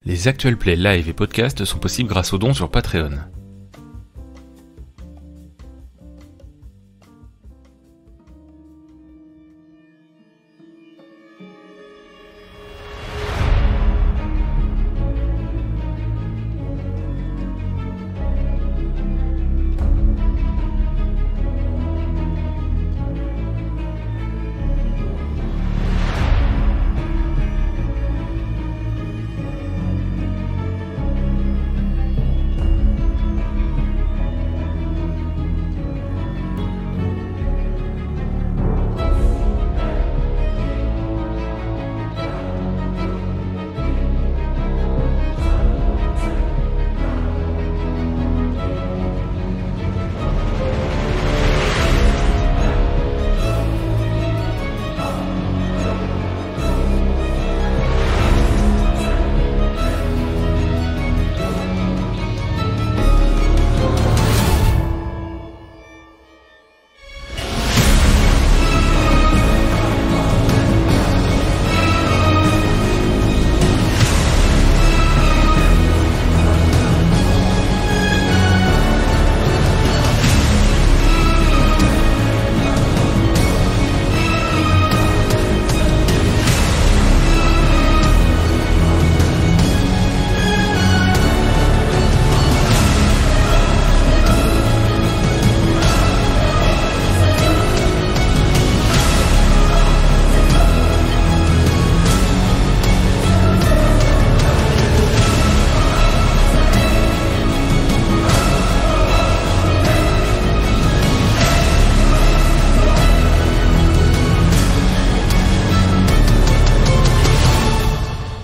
Les actuels plays live et podcasts sont possibles grâce aux dons sur Patreon.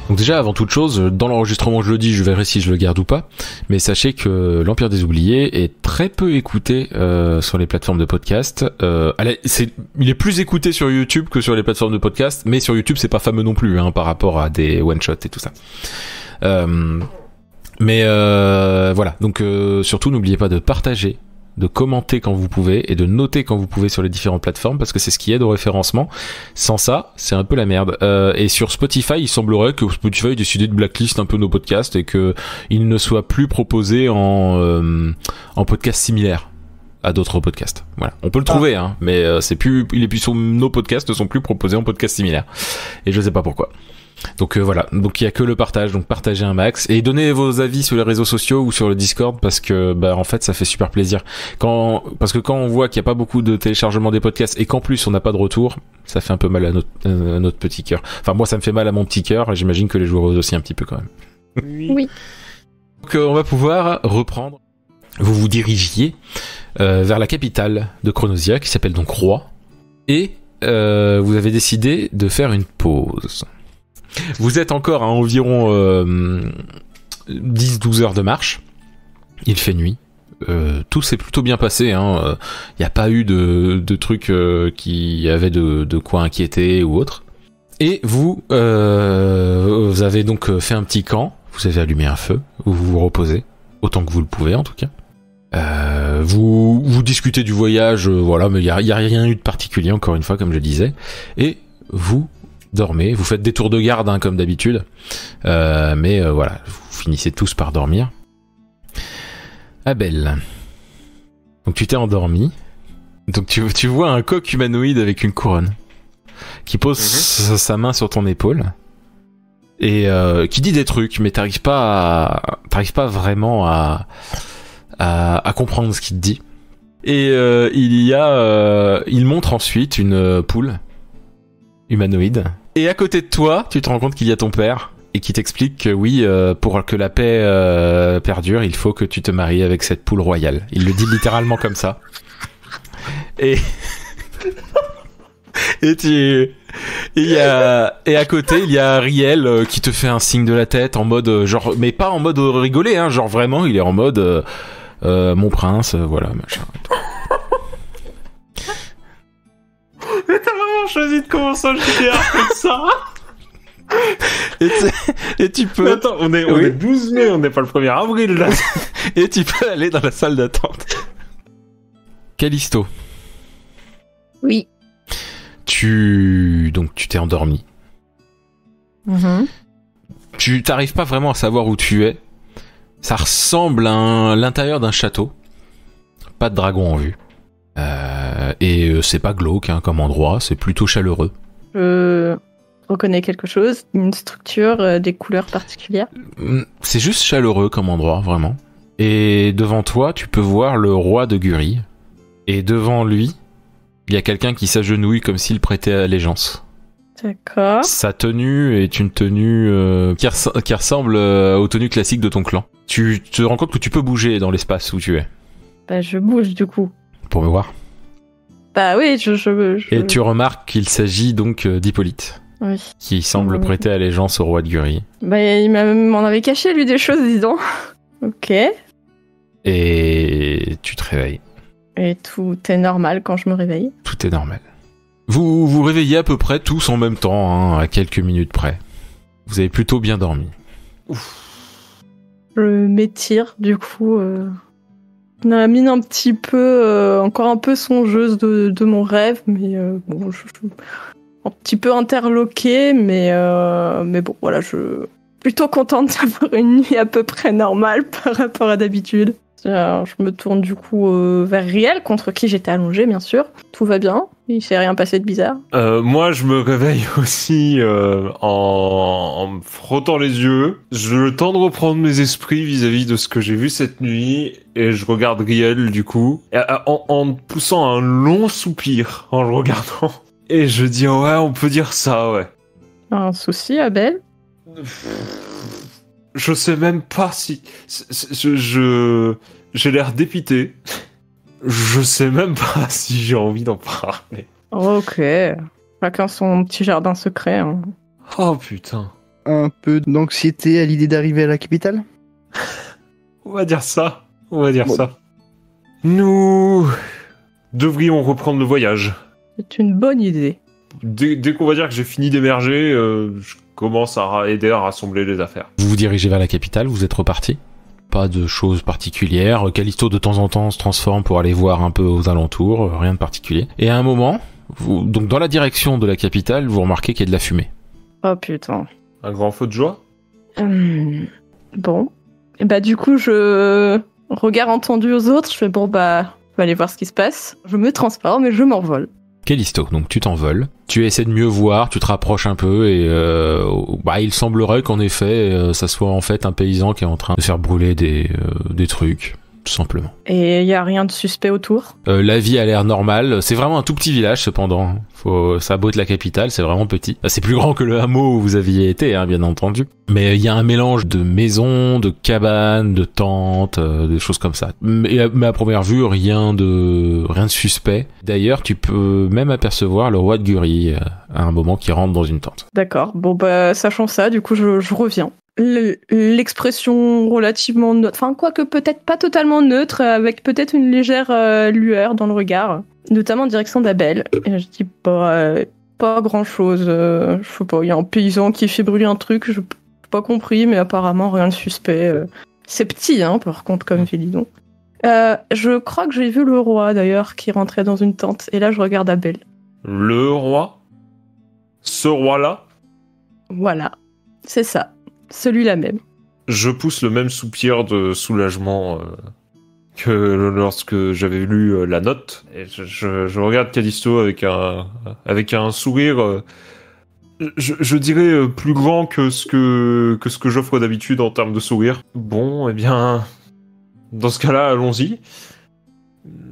Donc déjà, avant toute chose, dans l'enregistrement je le dis, je verrai si je le garde ou pas, mais sachez que l'Empire des Oubliés est très peu écouté sur les plateformes de podcast. Il est plus écouté sur YouTube que sur les plateformes de podcast, mais sur YouTube c'est pas fameux non plus par rapport à des one-shots et tout ça. Voilà, donc surtout n'oubliez pas de partager, de commenter quand vous pouvez et de noter quand vous pouvez sur les différentes plateformes parce que c'est ce qui aide au référencement. Sans ça, c'est un peu la merde. Et sur Spotify, il semblerait que Spotify ait décidé de blacklist un peu nos podcasts et que ils ne soient plus proposés en podcasts similaires à d'autres podcasts. Voilà, on peut le trouver, mais il est plus sur nos podcasts ne sont plus proposés en podcasts similaires. Et je sais pas pourquoi. Donc voilà, donc il y a que le partage, donc partagez un max et donnez vos avis sur les réseaux sociaux ou sur le Discord parce que en fait ça fait super plaisir. Parce que quand on voit qu'il n'y a pas beaucoup de téléchargements des podcasts et qu'en plus on n'a pas de retour, ça fait un peu mal à notre petit cœur. Enfin moi ça me fait mal à mon petit cœur et j'imagine que les joueurs aussi un petit peu quand même. Oui. Donc on va pouvoir reprendre. Vous vous dirigiez vers la capitale de Chronosia qui s'appelle donc Roi et vous avez décidé de faire une pause. Vous êtes encore à environ 10-12 heures de marche. Il fait nuit. Tout s'est plutôt bien passé. Il n'y a pas eu de trucs qui avaient de quoi inquiéter ou autre. Et vous avez donc fait un petit camp. Vous avez allumé un feu où vous vous reposez. Autant que vous le pouvez en tout cas. Vous discutez du voyage. Voilà, mais il y a rien eu de particulier encore une fois comme je disais. Et vous dormez, vous faites des tours de garde comme d'habitude, mais voilà, vous finissez tous par dormir. Abel, donc tu t'es endormi, donc tu vois un coq humanoïde avec une couronne qui pose sa main sur ton épaule et qui dit des trucs, mais t'arrives pas vraiment à comprendre ce qu'il te dit. Et il montre ensuite une poule humanoïde. Et à côté de toi, tu te rends compte qu'il y a ton père et qui t'explique que oui, pour que la paix perdure, il faut que tu te maries avec cette poule royale. Il le dit littéralement comme ça. Et et à côté, il y a Ariel qui te fait un signe de la tête en mode genre, mais pas en mode rigoler, genre vraiment, il est en mode mon prince, voilà, machin. Mais t'as vraiment choisi de commencer un JDR comme ça. Et tu peux... Mais attends, on est 12 mai, on n'est pas le 1er avril là. Et tu peux aller dans la salle d'attente. Callisto. Oui. Tu t'es endormi. Tu t'arrives pas vraiment à savoir où tu es. Ça ressemble à l'intérieur d'un château. Pas de dragon en vue. Et c'est pas glauque comme endroit, c'est plutôt chaleureux. Je reconnais quelque chose, une structure, des couleurs particulières. C'est juste chaleureux comme endroit, vraiment. Et devant toi, tu peux voir le roi de Guri. Et devant lui, il y a quelqu'un qui s'agenouille comme s'il prêtait allégeance. D'accord. Sa tenue est une tenue qui ressemble aux tenues classiques de ton clan. Tu te rends compte que tu peux bouger dans l'espace où tu es. Bah, je bouge du coup. Pour me voir. Bah oui, je... Et tu remarques qu'il s'agit donc d'Hippolyte. Oui. Qui semble prêter allégeance au roi de Guri. Bah, il m'en avait caché, lui, des choses, dis donc. Ok. Et tu te réveilles. Et tout est normal quand je me réveille. Tout est normal. Vous vous réveillez à peu près tous en même temps, à quelques minutes près. Vous avez plutôt bien dormi. Je m'étire, du coup. La mine un petit peu, encore un peu songeuse de mon rêve, mais bon, je suis un petit peu interloquée, mais bon, voilà, je suis plutôt contente d'avoir une nuit à peu près normale par rapport à d'habitude. Je me tourne du coup vers Riel, contre qui j'étais allongée, bien sûr. Tout va bien, il s'est rien passé de bizarre. Moi, je me réveille aussi en me frottant les yeux. J'ai le temps de reprendre mes esprits vis-à-vis de ce que j'ai vu cette nuit. Et je regarde Riel, du coup, en poussant un long soupir en le regardant. Et je dis, ouais, on peut dire ça, ouais. Un souci, Abel? Je sais même pas si... J'ai l'air dépité. Je sais même pas si j'ai envie d'en parler. Ok. Chacun son petit jardin secret. Hein. Oh putain. Un peu d'anxiété à l'idée d'arriver à la capitale? On va dire ça. Ça. Nous devrions reprendre le voyage. C'est une bonne idée. Dès qu'on va dire que j'ai fini d'émerger, je commence à aider à rassembler les affaires. Vous vous dirigez vers la capitale, vous êtes reparti. Pas de choses particulières. Callisto de temps en temps se transforme pour aller voir un peu aux alentours, rien de particulier. Et à un moment, donc dans la direction de la capitale, vous remarquez qu'il y a de la fumée. Oh putain. Un grand feu de joie? Bon. Et bah du coup, je regard entendu aux autres, je fais bon bah, on va aller voir ce qui se passe. Je me transforme et je m'envole. Callisto, donc tu t'envoles, tu essaies de mieux voir, tu te rapproches un peu et il semblerait qu'en effet ça soit en fait un paysan qui est en train de faire brûler des trucs, tout simplement. Et il y a rien de suspect autour? La vie a l'air normale, c'est vraiment un tout petit village cependant, ça a beau être la capitale, c'est vraiment petit. C'est plus grand que le hameau où vous aviez été, bien entendu. Mais il y a un mélange de maisons, de cabanes, de tentes, des choses comme ça. Mais à première vue, rien de suspect. D'ailleurs, tu peux même apercevoir le roi de Guri à un moment qui rentre dans une tente. D'accord. Bon bah, sachant ça, du coup, je reviens. L'expression relativement neutre, enfin quoique peut-être pas totalement neutre, avec peut-être une légère lueur dans le regard, notamment en direction d'Abel. Et je dis pas grand-chose. Je sais pas, il y a un paysan qui fait brûler un truc, je n'ai pas compris, mais apparemment rien de suspect. C'est petit, par contre, comme ville, dis donc. Je crois que j'ai vu le roi d'ailleurs qui rentrait dans une tente, et là je regarde Abel. Le roi? Ce roi-là? Voilà, c'est ça. Celui-là même. Je pousse le même soupir de soulagement que lorsque j'avais lu la note. Et je regarde Callisto avec un sourire, je dirais plus grand que ce que j'offre d'habitude en termes de sourire. Bon, eh bien, dans ce cas-là, allons-y.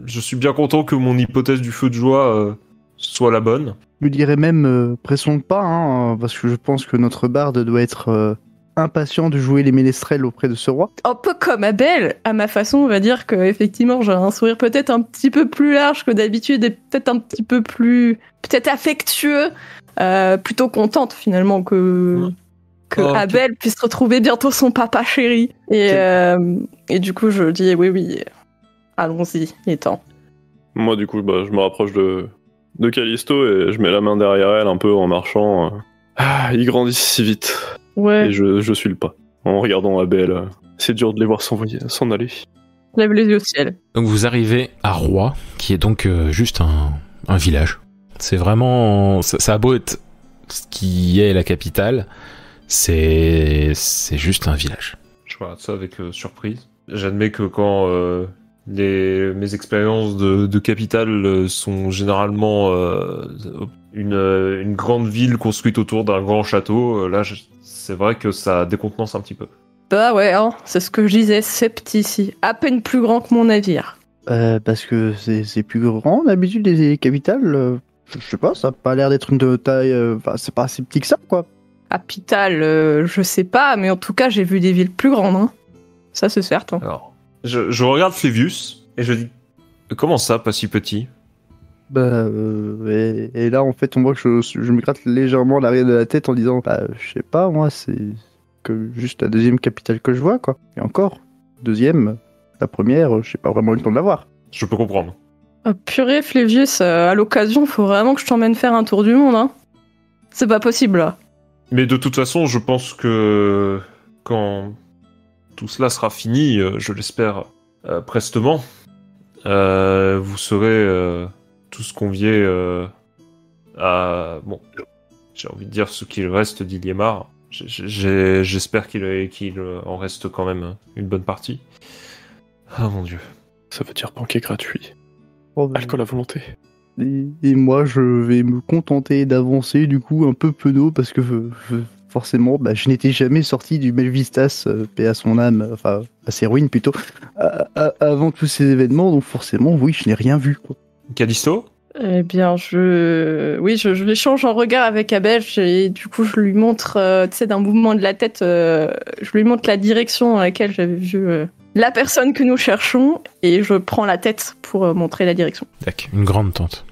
Je suis bien content que mon hypothèse du feu de joie soit la bonne. Je dirais même, pressons le pas, parce que je pense que notre barde doit être... impatient de jouer les ménestrels auprès de ce roi. Un peu comme Abel, à ma façon, on va dire que effectivement j'ai un sourire peut-être un petit peu plus large que d'habitude et peut-être un petit peu plus affectueux, plutôt contente finalement que Abel puisse retrouver bientôt son papa chéri. Et du coup je dis oui, allons-y, il est temps. Moi du coup je me rapproche de Callisto et je mets la main derrière elle un peu en marchant. Ils grandissent si vite. Ouais. Et je suis le pas. En regardant Abel, c'est dur de les voir s'en aller. Lève les yeux au ciel. Donc vous arrivez à Roy, qui est donc juste un village. C'est vraiment... Ça a beau être ce qui est la capitale, C'est juste un village. Je regarde ça avec surprise. J'admets que quand mes expériences de capitale sont généralement une grande ville construite autour d'un grand château, là c'est vrai que ça décontenance un petit peu. Bah ouais, hein, c'est ce que je disais, c'est petit ici. À peine plus grand que mon navire. Parce que c'est plus grand d'habitude les capitales. Je sais pas, ça a pas l'air d'être une de taille. Enfin, c'est pas assez petit que ça, quoi. Capitale, je sais pas, mais en tout cas, j'ai vu des villes plus grandes. Hein. Ça, c'est certain. Alors, je regarde Flévius et je dis comment ça, pas si petit? Et là, en fait, on voit que je me gratte légèrement l'arrière de la tête en disant, je sais pas, moi, c'est que juste la deuxième capitale que je vois, quoi. Et encore, deuxième, la première, j'ai pas vraiment eu le temps de la voir. Je peux comprendre. Oh, purée, Flévius, à l'occasion, faut vraiment que je t'emmène faire un tour du monde, hein. C'est pas possible, là. Mais de toute façon, je pense que quand tout cela sera fini, je l'espère prestement, vous serez tous conviés à... Bon, j'ai envie de dire ce qu'il reste d'Iliemar. J'espère qu'il en reste quand même une bonne partie. Ah mon dieu. Ça veut dire banquet gratuit. Oh, Alcool à volonté. Et moi, je vais me contenter d'avancer, du coup, un peu penaud, parce que forcément, je n'étais jamais sorti du Melvistas, paix à son âme, enfin, à ses ruines plutôt, avant tous ces événements, donc forcément, oui, je n'ai rien vu, quoi. Callisto? Eh bien, je échange un regard avec Abel et du coup, je lui montre, tu sais, d'un mouvement de la tête, je lui montre la direction dans laquelle j'avais vu la personne que nous cherchons et je prends la tête pour montrer la direction. D'accord, une grande tente.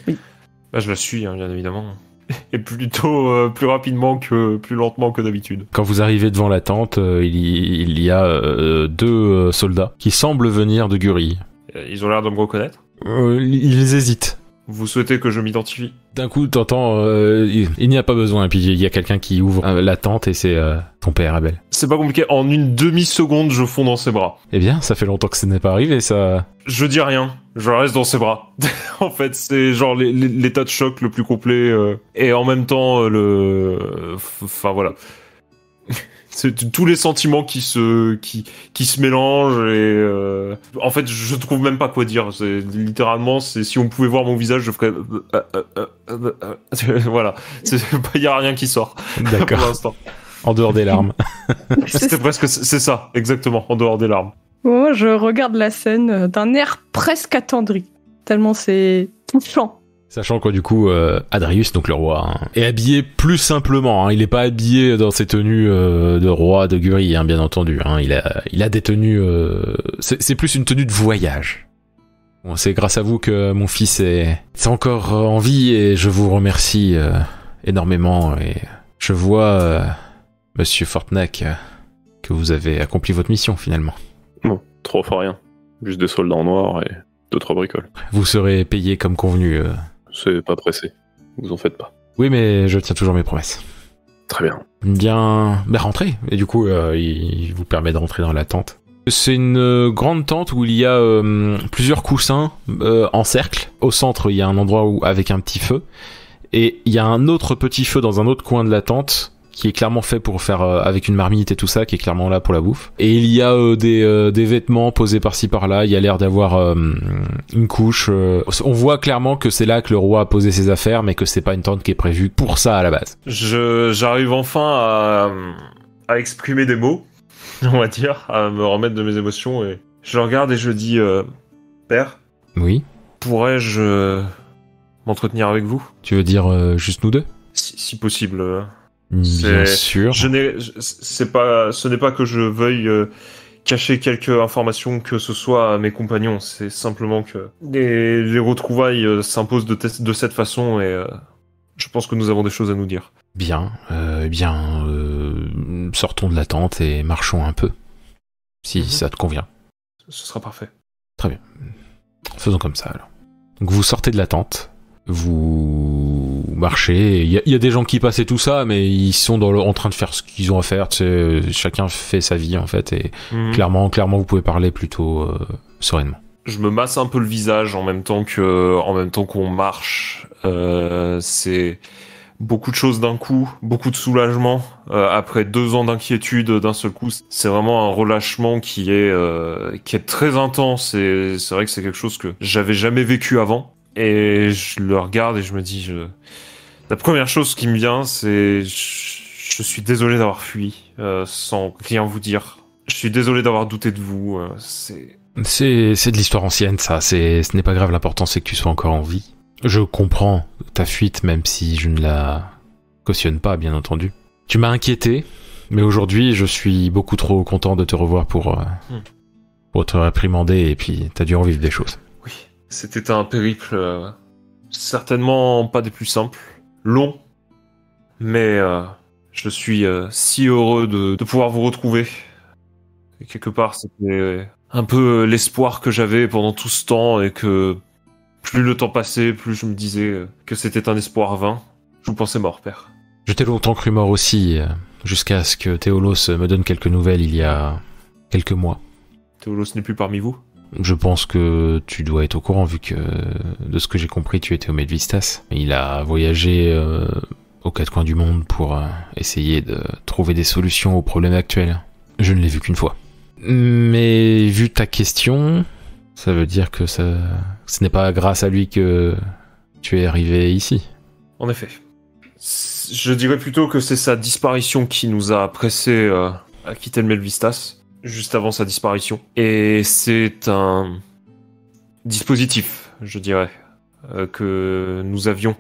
Oui. Bah, je la suis, hein, bien évidemment. Et plutôt plus rapidement plus lentement que d'habitude. Quand vous arrivez devant la tente, il y a deux soldats qui semblent venir de Guri. Ils ont l'air de me reconnaître. Ils hésitent. Vous souhaitez que je m'identifie? D'un coup, t'entends, il n'y a pas besoin. Et puis il y a quelqu'un qui ouvre la tente et c'est ton père, Abel. C'est pas compliqué. En une demi-seconde, je fonds dans ses bras. Eh bien, ça fait longtemps que ce n'est pas arrivé, ça. Je dis rien. Je reste dans ses bras. En fait, c'est genre l'état de choc le plus complet et en même temps enfin voilà. C'est tous les sentiments qui se mélangent et en fait je trouve même pas quoi dire. C'est littéralement, si on pouvait voir mon visage, je ferais voilà. Il y a rien qui sort. D'accord. Pour l'instant. En dehors des larmes. C'était presque c'est ça exactement, en dehors des larmes. Moi, je regarde la scène d'un air presque attendri, tellement c'est touchant. Sachant que du coup, Adrius, donc le roi, hein, est habillé plus simplement. Hein. Il n'est pas habillé dans ses tenues de roi de Guri, hein, bien entendu. Hein. Il a des tenues. C'est plus une tenue de voyage. Bon, c'est grâce à vous que mon fils est encore en vie et je vous remercie énormément. Et je vois, Monsieur Fortnac, que vous avez accompli votre mission finalement. Bon, trop fort rien. Juste des soldats en noir et 2-3 bricoles. Vous serez payé comme convenu. C'est pas pressé. Vous en faites pas. Oui, mais je tiens toujours mes promesses. Très bien. Bien, rentrez. Et du coup, il vous permet de rentrer dans la tente. C'est une grande tente où il y a plusieurs coussins en cercle. Au centre, il y a un endroit avec un petit feu. Et il y a un autre petit feu dans un autre coin de la tente qui est clairement fait pour faire avec une marmite et tout ça, qui est clairement là pour la bouffe. Et il y a des vêtements posés par-ci par-là. Il y a l'air d'avoir une couche. On voit clairement que c'est là que le roi a posé ses affaires, mais que c'est pas une tente qui est prévue pour ça à la base. J'arrive enfin à exprimer des mots, on va dire, à me remettre de mes émotions. Et je le regarde et je dis, père, oui. Pourrais-je m'entretenir avec vous? Tu veux dire juste nous deux? Si possible. Bien sûr. Ce n'est pas que je veuille cacher quelques informations que ce soit à mes compagnons. C'est simplement que les retrouvailles s'imposent de cette façon et je pense que nous avons des choses à nous dire. Bien. Sortons de la tente et marchons un peu. Si ça te convient. Ce sera parfait. Très bien. Faisons comme ça alors. Donc vous sortez de la tente. Vous marchez, il y a des gens qui passent et tout ça, mais ils sont en train de faire ce qu'ils ont à faire, tu sais, chacun fait sa vie en fait, et clairement vous pouvez parler plutôt sereinement. Je me masse un peu le visage en même temps qu'on marche. C'est beaucoup de choses d'un coup, beaucoup de soulagement. Après 2 ans d'inquiétude d'un seul coup, c'est vraiment un relâchement qui est très intense. Et c'est vrai que c'est quelque chose que j'avais jamais vécu avant. Et je le regarde et je me dis, la première chose qui me vient, c'est je suis désolé d'avoir fui sans rien vous dire. Je suis désolé d'avoir douté de vous. C'est de l'histoire ancienne, ça. Ce n'est pas grave, l'important c'est que tu sois encore en vie. Je comprends ta fuite, même si je ne la cautionne pas, bien entendu. Tu m'as inquiété, mais aujourd'hui, je suis beaucoup trop content de te revoir pour te réprimander, et puis t'as dû en vivre des choses. Oui, c'était un périple certainement pas des plus simples, long, mais je suis si heureux de pouvoir vous retrouver. Et quelque part, c'était un peu l'espoir que j'avais pendant tout ce temps, et que plus le temps passait, plus je me disais que c'était un espoir vain. Je vous pensais mort, père. Je t'ai longtemps cru mort aussi, jusqu'à ce que Théolos me donne quelques nouvelles il y a quelques mois. Théolos n'est plus parmi vous? Je pense que tu dois être au courant, vu que, de ce que j'ai compris, tu étais au Medvistas. Il a voyagé aux 4 coins du monde pour essayer de trouver des solutions aux problèmes actuels. Je ne l'ai vu qu'une fois. Mais vu ta question, ça veut dire que ce n'est pas grâce à lui que tu es arrivé ici. En effet. Je dirais plutôt que c'est sa disparition qui nous a pressé à quitter le Medvistas, juste avant sa disparition. Et c'est un dispositif, je dirais, que nous avions,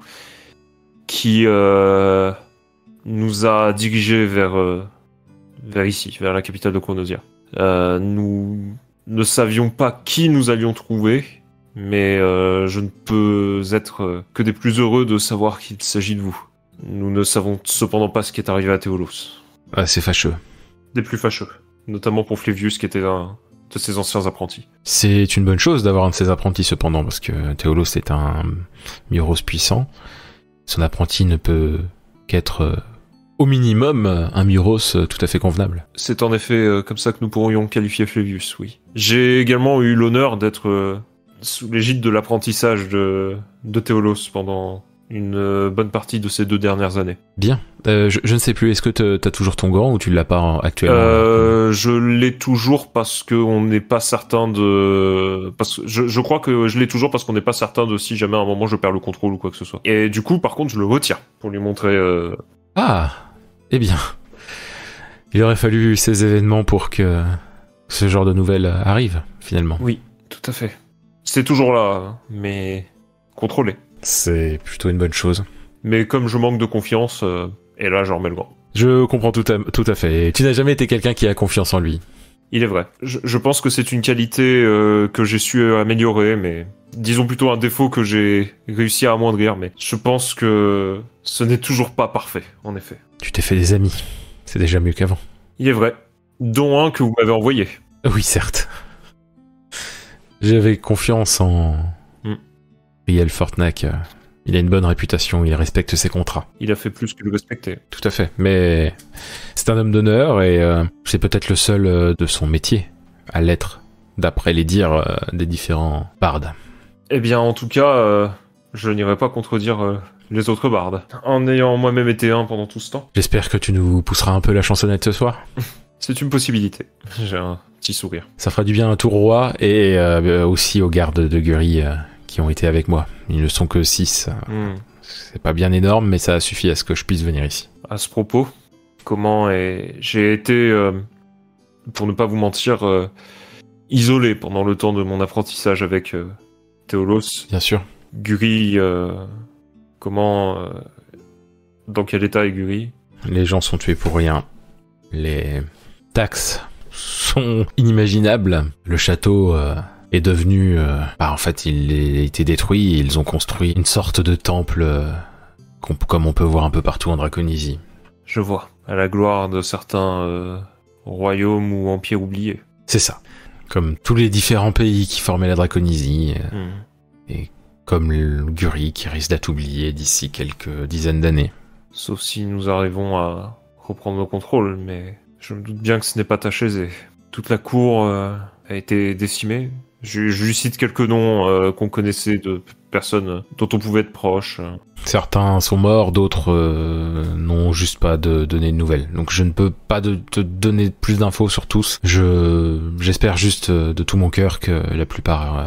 qui nous a dirigés vers ici, vers la capitale de Chronosia. Nous ne savions pas qui nous allions trouver, mais je ne peux être que des plus heureux de savoir qu'il s'agit de vous. Nous ne savons cependant pas ce qui est arrivé à Théolos. Ah, c'est fâcheux. Des plus fâcheux, notamment pour Flévius, qui était un de ses anciens apprentis. C'est une bonne chose d'avoir un de ses apprentis cependant, parce que Théolos est un Myros puissant. Son apprenti ne peut qu'être au minimum un Myros tout à fait convenable. C'est en effet comme ça que nous pourrions qualifier Flévius, oui. J'ai également eu l'honneur d'être sous l'égide de l'apprentissage de Théolos pendant une bonne partie de ces 2 dernières années. Bien. Je ne sais plus, est-ce que t'as toujours ton gant ou tu l'as pas actuellement? Je l'ai toujours parce qu'on n'est pas certain de... Je crois que je l'ai toujours parce qu'on n'est pas certain de si jamais à un moment je perds le contrôle ou quoi que ce soit. Et du coup, par contre, je le retire pour lui montrer... Ah, eh bien. Il aurait fallu ces événements pour que ce genre de nouvelles arrive, finalement. Oui, tout à fait. C'est toujours là, mais contrôlé. C'est plutôt une bonne chose. Mais comme je manque de confiance, et là, j'en remets le gant. Je comprends tout à fait. Tu n'as jamais été quelqu'un qui a confiance en lui. Il est vrai. Je pense que c'est une qualité que j'ai su améliorer, mais disons plutôt un défaut que j'ai réussi à amoindrir, mais je pense que ce n'est toujours pas parfait, en effet. Tu t'es fait des amis. C'est déjà mieux qu'avant. Il est vrai. Dont un que vous m'avez envoyé. Oui, certes. J'avais confiance en... Riel Fortnac. Il a une bonne réputation, il respecte ses contrats. Il a fait plus que le respecter. Tout à fait. Mais c'est un homme d'honneur et c'est peut-être le seul de son métier à l'être, d'après les dires des différents bardes. Eh bien, en tout cas, je n'irai pas contredire les autres bardes, en ayant moi-même été un pendant tout ce temps. J'espère que tu nous pousseras un peu la chansonnette ce soir. C'est une possibilité. J'ai un petit sourire. Ça fera du bien à tout roi et aussi aux gardes de Guri qui ont été avec moi. Ils ne sont que 6. C'est pas bien énorme, mais ça a suffi à ce que je puisse venir ici. À ce propos, j'ai été, pour ne pas vous mentir, isolé pendant le temps de mon apprentissage avec Théolos. Bien sûr. Guri, dans quel état est Guri? Les gens sont tués pour rien. Les taxes sont inimaginables. Le château est devenu... en fait, il a été détruit et ils ont construit une sorte de temple comme on peut voir un peu partout en Draconésie. Je vois. À la gloire de certains royaumes ou empires oubliés. C'est ça. Comme tous les différents pays qui formaient la Draconésie. Et comme le Guri qui risque d'être oublié d'ici quelques dizaines d'années. Sauf si nous arrivons à reprendre nos contrôles, mais je me doute bien que ce n'est pas tâche aisée. Toute la cour a été décimée. Je lui cite quelques noms qu'on connaissait de personnes dont on pouvait être proche. Certains sont morts, d'autres n'ont juste pas donné de nouvelles. Donc je ne peux pas te donner plus d'infos sur tous. J'espère juste de tout mon cœur que la plupart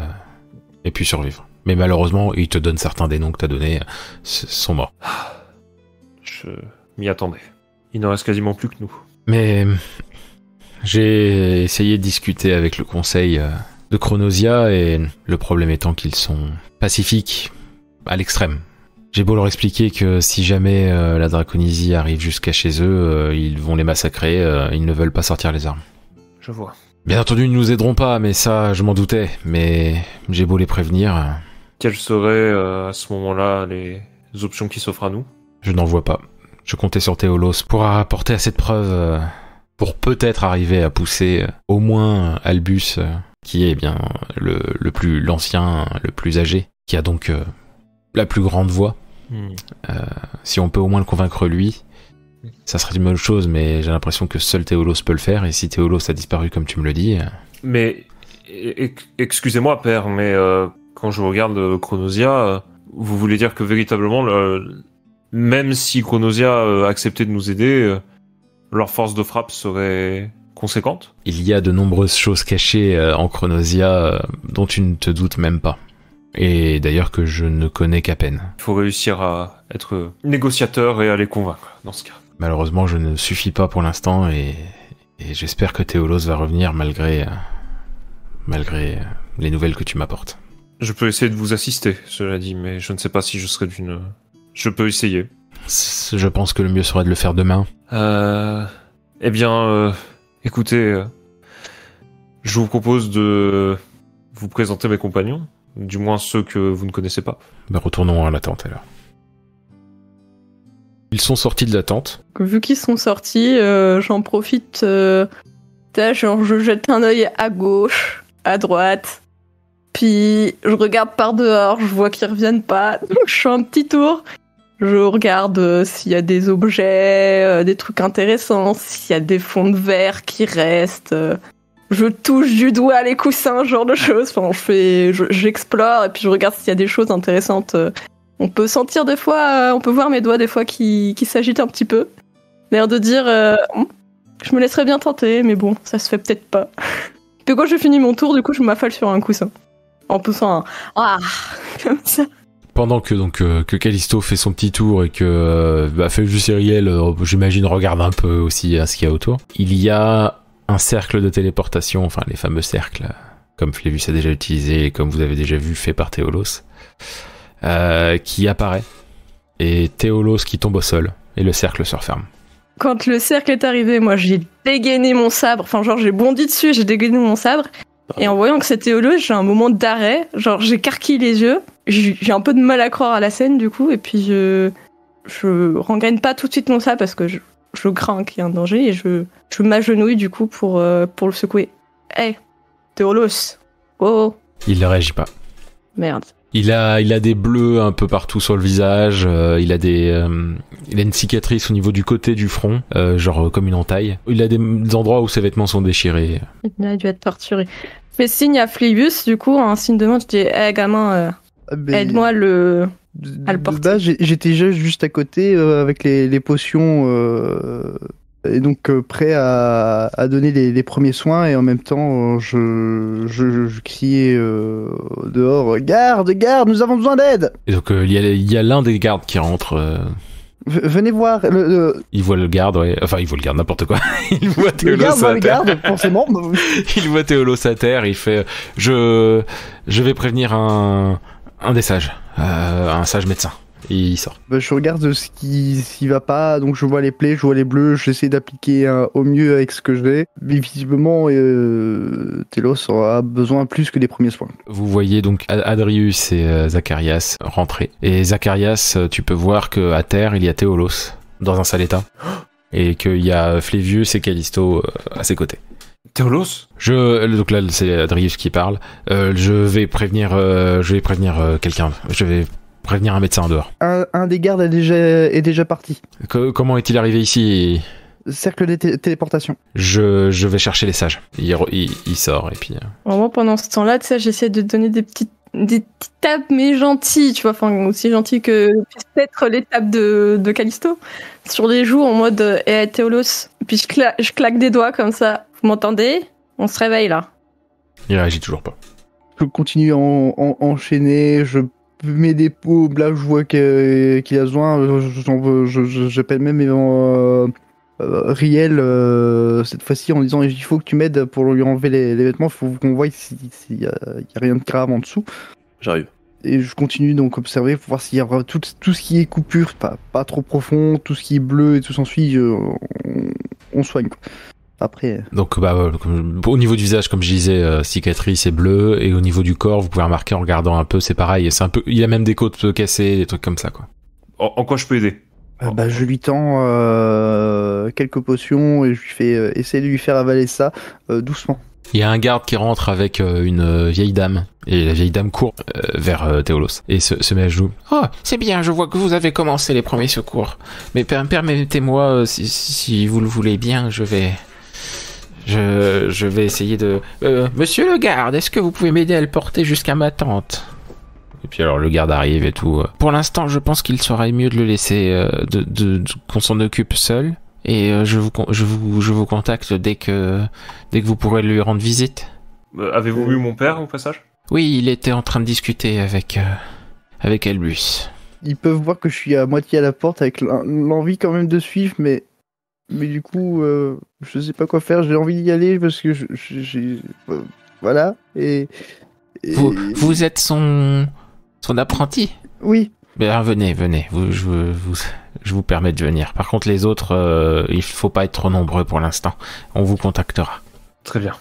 aient pu survivre. Mais malheureusement, ils te donnent certains des noms que t'as donnés, sont morts. Je m'y attendais. Il n'en reste quasiment plus que nous. Mais j'ai essayé de discuter avec le conseil de Chronosia et le problème étant qu'ils sont pacifiques à l'extrême. J'ai beau leur expliquer que si jamais la Draconisie arrive jusqu'à chez eux, ils vont les massacrer, ils ne veulent pas sortir les armes. Je vois. Bien entendu, ils ne nous aideront pas, mais ça, je m'en doutais. Mais j'ai beau les prévenir... Quelles seraient à ce moment-là les options qui s'offrent à nous? Je n'en vois pas. Je comptais sur Théolos pour apporter assez de preuves pour peut-être arriver à pousser au moins Albus, qui est bien l'ancien, le plus âgé, qui a donc la plus grande voix. Si on peut au moins le convaincre lui, ça serait une bonne chose, mais j'ai l'impression que seul Théolos peut le faire, et si Théolos a disparu comme tu me le dis... Mais, excusez-moi père, mais quand je regarde Chronosia, vous voulez dire que véritablement, même si Chronosia acceptait de nous aider, leur force de frappe serait conséquente? Il y a de nombreuses choses cachées en Chronosia dont tu ne te doutes même pas. Et d'ailleurs que je ne connais qu'à peine. Il faut réussir à être négociateur et à les convaincre, dans ce cas. Malheureusement, je ne suffis pas pour l'instant et j'espère que Théolos va revenir malgré les nouvelles que tu m'apportes. Je peux essayer de vous assister, cela dit, mais je ne sais pas si je serai d'une... Je peux essayer. Je pense que le mieux serait de le faire demain. Eh bien, écoutez, je vous propose de vous présenter mes compagnons, du moins ceux que vous ne connaissez pas. Ben, retournons à la tente alors. Ils sont sortis de la tente. Vu qu'ils sont sortis, j'en profite. Genre, je jette un œil à gauche, à droite. Puis je regarde par dehors, je vois qu'ils reviennent pas. Donc je fais un petit tour. Je regarde s'il y a des objets, des trucs intéressants, s'il y a des fonds de verre qui restent. Je touche du doigt les coussins, ce genre de choses. Enfin, j'explore et puis je regarde s'il y a des choses intéressantes. On peut sentir des fois, on peut voir mes doigts des fois qui s'agitent un petit peu. L'air de dire, je me laisserais bien tenter, mais bon, ça se fait peut-être pas. Puis quand j'ai fini mon tour, du coup, je m'affale sur un coussin. En poussant un ah comme ça. Pendant que Callisto fait son petit tour et que Phoebus et Riel, j'imagine, regarde un peu aussi ce qu'il y a autour, il y a un cercle de téléportation, enfin les fameux cercles, comme Flavius a déjà utilisé et comme vous avez déjà vu, fait par Théolos, qui apparaît. Et Théolos qui tombe au sol, et le cercle se referme. Quand le cercle est arrivé, moi j'ai dégainé mon sabre, enfin genre j'ai bondi dessus, j'ai dégainé mon sabre. Et en voyant que c'est Théolos, j'ai un moment d'arrêt, genre j'écarquille les yeux, j'ai un peu de mal à croire à la scène du coup, et puis je rengaine pas tout de suite mon sabre parce que je crains qu'il y ait un danger, et je m'agenouille du coup pour le secouer. Hey, Théolos, oh. Il ne réagit pas. Merde. Il a des bleus un peu partout sur le visage, il a une cicatrice au niveau du côté du front, genre comme une entaille. Il a des endroits où ses vêtements sont déchirés. Il a dû être torturé. Je fais signe à Flavius, du coup, un signe de main, je dis hey, gamin, aide-moi à le porter. De base, j'étais juste à côté avec les potions et donc prêt à donner les premiers soins, et en même temps je criais dehors garde, nous avons besoin d'aide. Et donc il y a l'un des gardes qui rentre. Venez voir. Il voit le garde, ouais. Enfin, il voit le garde, n'importe quoi. Il voit Théolos à terre. Le garde, forcément. Il voit Théolos à terre, il fait je vais prévenir un des sages, un sage médecin. Et il sort. Je regarde ce qui va pas, donc je vois les plaies, je vois les bleus, j'essaie d'appliquer au mieux avec ce que j'ai. Mais visiblement, Théolos aura besoin plus que des premiers soins. Vous voyez donc Adrius et Zacharias rentrer. Et Zacharias, tu peux voir qu'à terre, il y a Théolos dans un sale état. Et qu'il y a Flavius et Callisto à ses côtés. Théolos ? Donc là, c'est Adrius qui parle. Je vais prévenir quelqu'un. Je vais prévenir un médecin en dehors. Un des gardes est déjà parti. Comment est-il arrivé ici ? Cercle de téléportation. Je vais chercher les sages. Il sort et puis... Moi, pendant ce temps-là, tu sais, j'essaie de donner des des tapes, mais gentilles, tu vois, enfin, aussi gentilles que puissent être les tapes de Callisto. Sur les joues, en mode Théolos. Puis je claque des doigts comme ça. Vous m'entendez? On se réveille là. Il réagit toujours pas. Je continue à enchaîner, je mets des pots, là je vois qu'il a besoin, j'appelle même Riel cette fois-ci en disant il faut que tu m'aides pour lui enlever les vêtements, il faut qu'on voie s'il y a rien de grave en dessous. J'arrive. Et je continue donc observer pour voir s'il y a vraiment tout ce qui est coupure, pas trop profond, tout ce qui est bleu et tout s'ensuit, on soigne quoi. Après. Donc au niveau du visage, comme je disais, cicatrice et bleu, et au niveau du corps, vous pouvez remarquer en regardant un peu, c'est pareil. C'est un peu, il a même des côtes cassées, des trucs comme ça quoi. En quoi je peux aider? Je lui tends quelques potions et je lui fais essayer de lui faire avaler ça doucement. Il y a un garde qui rentre avec une vieille dame, et la vieille dame court vers Théolos et se met à genoux. Oh, c'est bien, je vois que vous avez commencé les premiers secours. Mais permettez-moi, si vous le voulez bien, je vais essayer de... Monsieur le garde, est-ce que vous pouvez m'aider à le porter jusqu'à ma tente? Et puis alors le garde arrive et tout. Pour l'instant, je pense qu'il serait mieux de le laisser, qu'on s'en occupe seul. Et je vous contacte dès que vous pourrez lui rendre visite. Avez-vous vu mon père au passage? Oui, il était en train de discuter avec Elbus. Ils peuvent voir que je suis à moitié à la porte avec l'envie quand même de suivre, mais du coup, je sais pas quoi faire. J'ai envie d'y aller parce que j'ai voilà. Et... Vous êtes son apprenti? Oui. Ben venez. Je vous permets de venir. Par contre, les autres, il faut pas être trop nombreux pour l'instant. On vous contactera. Très bien.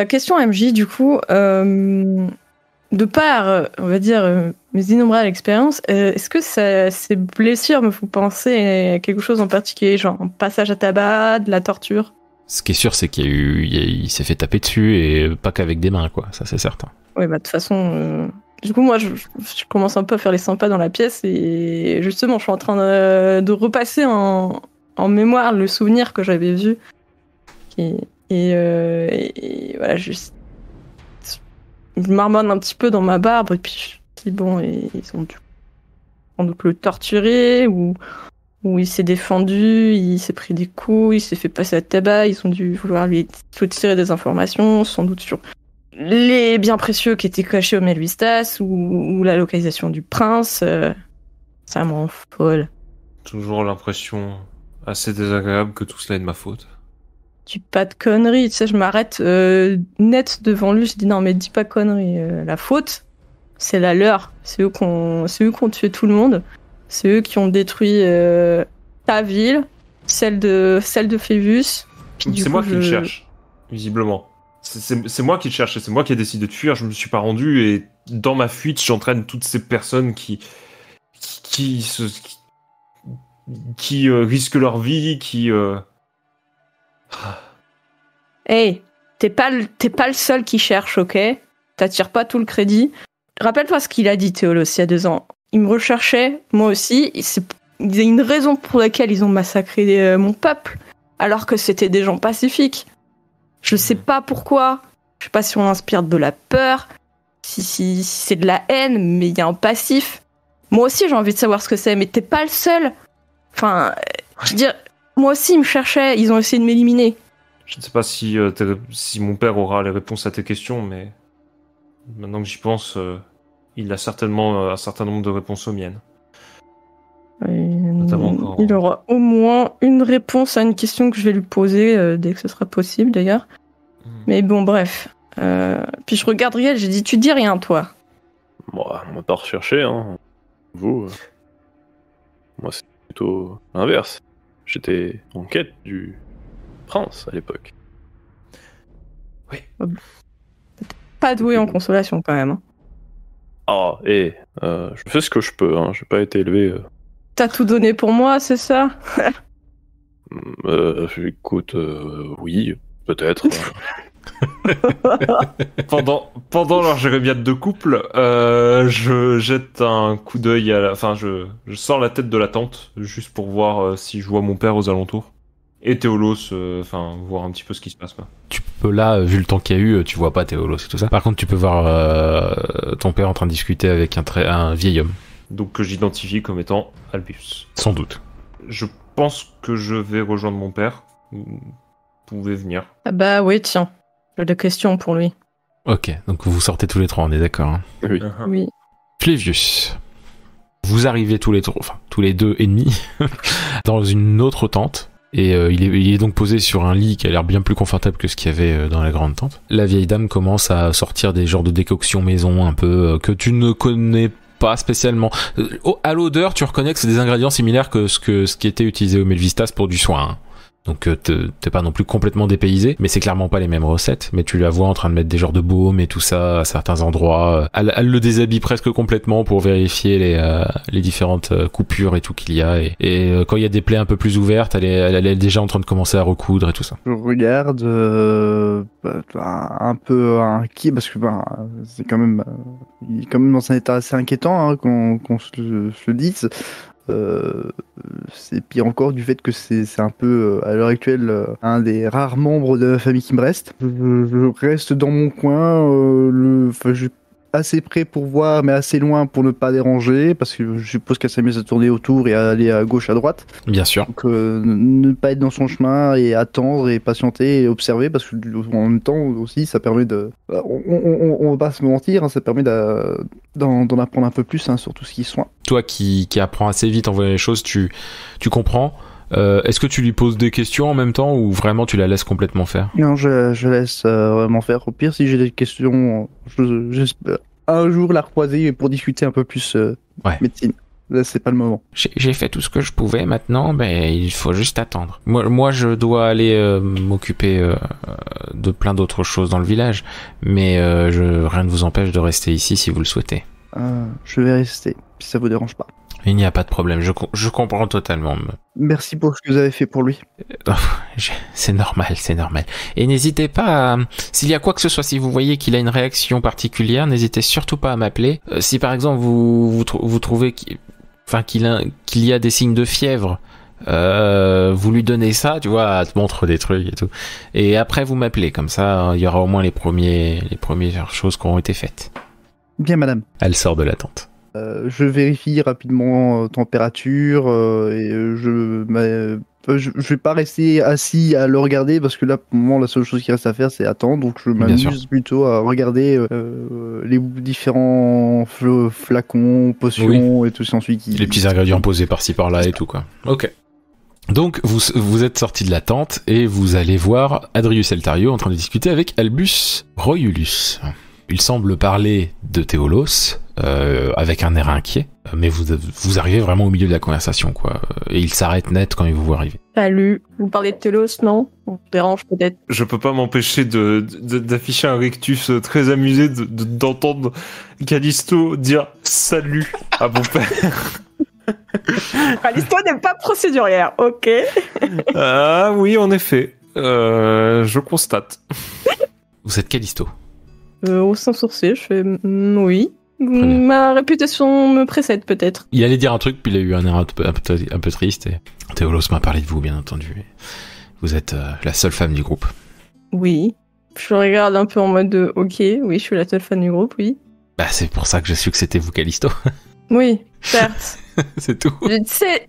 Question MJ, du coup, de par, on va dire, mes innombrables expériences, est-ce que ces blessures me font penser à quelque chose en particulier, genre un passage à tabac, de la torture? Ce qui est sûr, c'est il s'est fait taper dessus et pas qu'avec des mains, quoi. Ça, c'est certain. Oui, bah de toute façon, du coup, moi, je commence un peu à faire les sympas dans la pièce et justement, je suis en train de repasser en mémoire le souvenir que j'avais vu. Et voilà, je marmonne un petit peu dans ma barbe et puis je dis bon, ils ont dû sans doute le torturer ou il s'est défendu, il s'est pris des coups, il s'est fait passer à tabac, ils ont dû vouloir lui tirer des informations, sans doute sur les biens précieux qui étaient cachés au Melvistas ou la localisation du prince. Ça me rend folle. Toujours l'impression assez désagréable que tout cela est de ma faute. Dis pas de conneries, tu sais, je m'arrête net devant lui, je dis non mais dis pas de conneries, la faute, c'est la leur, c'est eux qui ont tué tout le monde, c'est eux qui ont détruit ta ville, celle de Phébus. C'est moi qui le cherche, visiblement. C'est moi qui le cherche, c'est moi qui ai décidé de fuir, je me suis pas rendu et dans ma fuite j'entraîne toutes ces personnes qui risquent leur vie, Hey, t'es pas le seul qui cherche, ok? T'attires pas tout le crédit. Rappelle-toi ce qu'il a dit, Théolos, il y a 2 ans. Il me recherchait, moi aussi. Il y a une raison pour laquelle ils ont massacré mon peuple, alors que c'était des gens pacifiques. Je sais pas pourquoi. Je sais pas si on inspire de la peur, si c'est de la haine, mais il y a un passif. Moi aussi, j'ai envie de savoir ce que c'est, mais t'es pas le seul. Enfin, je veux dire, moi aussi, ils me cherchaient, ils ont essayé de m'éliminer. Je ne sais pas si mon père aura les réponses à tes questions, mais maintenant que j'y pense, il a certainement un certain nombre de réponses aux miennes. Il aura au moins une réponse à une question que je vais lui poser dès que ce sera possible, d'ailleurs. Mais bon, bref. Puis je regarde Riel, j'ai dit, tu dis rien, toi. Moi, on m'a pas recherché, hein. Vous, moi, c'est plutôt l'inverse. J'étais en quête du prince à l'époque. Oui. Pas doué en consolation, quand même. Hein. Ah, je fais ce que je peux, hein. J'ai pas été élevé... T'as tout donné pour moi, c'est ça? Écoute, oui, peut-être. Pendant leur jérémiade de couple, je jette un coup d'œil je sors la tête de la tente, juste pour voir si je vois mon père aux alentours. Et Théolos, voir un petit peu ce qui se passe, quoi. peu là, vu le temps qu'il y a eu, tu vois pas Théolos et tout ça. Par contre, tu peux voir ton père en train de discuter avec un vieil homme. Donc que j'identifie comme étant Albus. Sans doute. Je pense que je vais rejoindre mon père. Vous pouvez venir. Ah bah oui, tiens. J'ai des questions pour lui. Ok, donc vous sortez tous les trois, on est d'accord. Hein. Oui. Oui. Flévius, vous arrivez tous les deux et demi, dans une autre tente. Et il est donc posé sur un lit qui a l'air bien plus confortable que ce qu'il y avait dans la grande tente. La vieille dame commence à sortir des genres de décoctions maison un peu que tu ne connais pas spécialement. À l'odeur, tu reconnais que c'est des ingrédients similaires que ce qui était utilisé au Melvistas pour du soin. Hein. Donc t'es pas non plus complètement dépaysé, mais c'est clairement pas les mêmes recettes. Mais tu la vois en train de mettre des genres de baume et tout ça à certains endroits. Elle le déshabille presque complètement pour vérifier les différentes coupures et tout qu'il y a. Et quand il y a des plaies un peu plus ouvertes, elle est déjà en train de commencer à recoudre et tout ça. Je regarde un peu inquiet parce que c'est quand même, il est quand même dans un état assez inquiétant hein, qu'on se le dise. C'est pire encore du fait que c'est un peu à l'heure actuelle un des rares membres de la famille qui me reste. Je reste dans mon coin, je suis assez près pour voir mais assez loin pour ne pas déranger parce que je suppose qu'elle s'amuse à tourner autour et à aller à gauche à droite. Bien sûr. Donc ne pas être dans son chemin et attendre et patienter et observer parce que en même temps aussi ça permet de... On va pas se mentir, hein, ça permet d'en apprendre un peu plus hein, sur tout ce qui est soin. Toi qui apprends assez vite en voyant les choses, tu comprends. Est-ce que tu lui poses des questions en même temps ou vraiment tu la laisses complètement faire? Non, je laisse vraiment faire. Au pire, si j'ai des questions, j'espère un jour la recroiser pour discuter un peu plus médecine. Là, c'est pas le moment. J'ai fait tout ce que je pouvais, maintenant, il faut juste attendre. Moi je dois aller m'occuper de plein d'autres choses dans le village, mais rien ne vous empêche de rester ici si vous le souhaitez. Je vais rester, si ça vous dérange pas. Il n'y a pas de problème, je comprends totalement. Merci pour ce que vous avez fait pour lui. C'est normal. Et n'hésitez pas, s'il y a quoi que ce soit, si vous voyez qu'il a une réaction particulière, n'hésitez surtout pas à m'appeler. Si par exemple vous trouvez qu'il y a des signes de fièvre, vous lui donnez ça, tu vois, elle te montre des trucs et tout. Et après vous m'appelez, comme ça il y aura au moins les premières choses qui auront été faites. Bien, madame. Elle sort de la tente. Je vérifie rapidement température et je vais pas rester assis à le regarder parce que là pour le moment la seule chose qui reste à faire c'est attendre, donc je m'amuse plutôt à regarder les différents flacons, potions et tout ce qui ensuite. Les petits ingrédients posés par-ci par-là et tout quoi. Ok. Donc vous êtes sorti de la tente et vous allez voir Adrius Eltario en train de discuter avec Albus Roiulus. Il semble parler de Théolos avec un air inquiet, mais vous arrivez vraiment au milieu de la conversation, quoi. Et il s'arrête net quand il vous voit arriver. Salut, vous parlez de Théolos, non? On te dérange peut-être. Je peux pas m'empêcher d'afficher un rectus très amusé d'entendre Callisto dire salut à mon père. L'histoire n'est pas procédurière, ok. Ah oui, en effet. Je constate. Vous êtes Callisto? Au sein sourcé, je fais oui. Ma réputation me précède peut-être. Il allait dire un truc, puis il a eu un air un peu triste. Et Théolos m'a parlé de vous, bien entendu. Vous êtes la seule femme du groupe. Oui. Je regarde un peu en mode de ok, oui, je suis la seule femme du groupe, oui. Bah, c'est pour ça que j'ai su que c'était vous, Callisto. Oui, certes. C'est tout. Tu sais,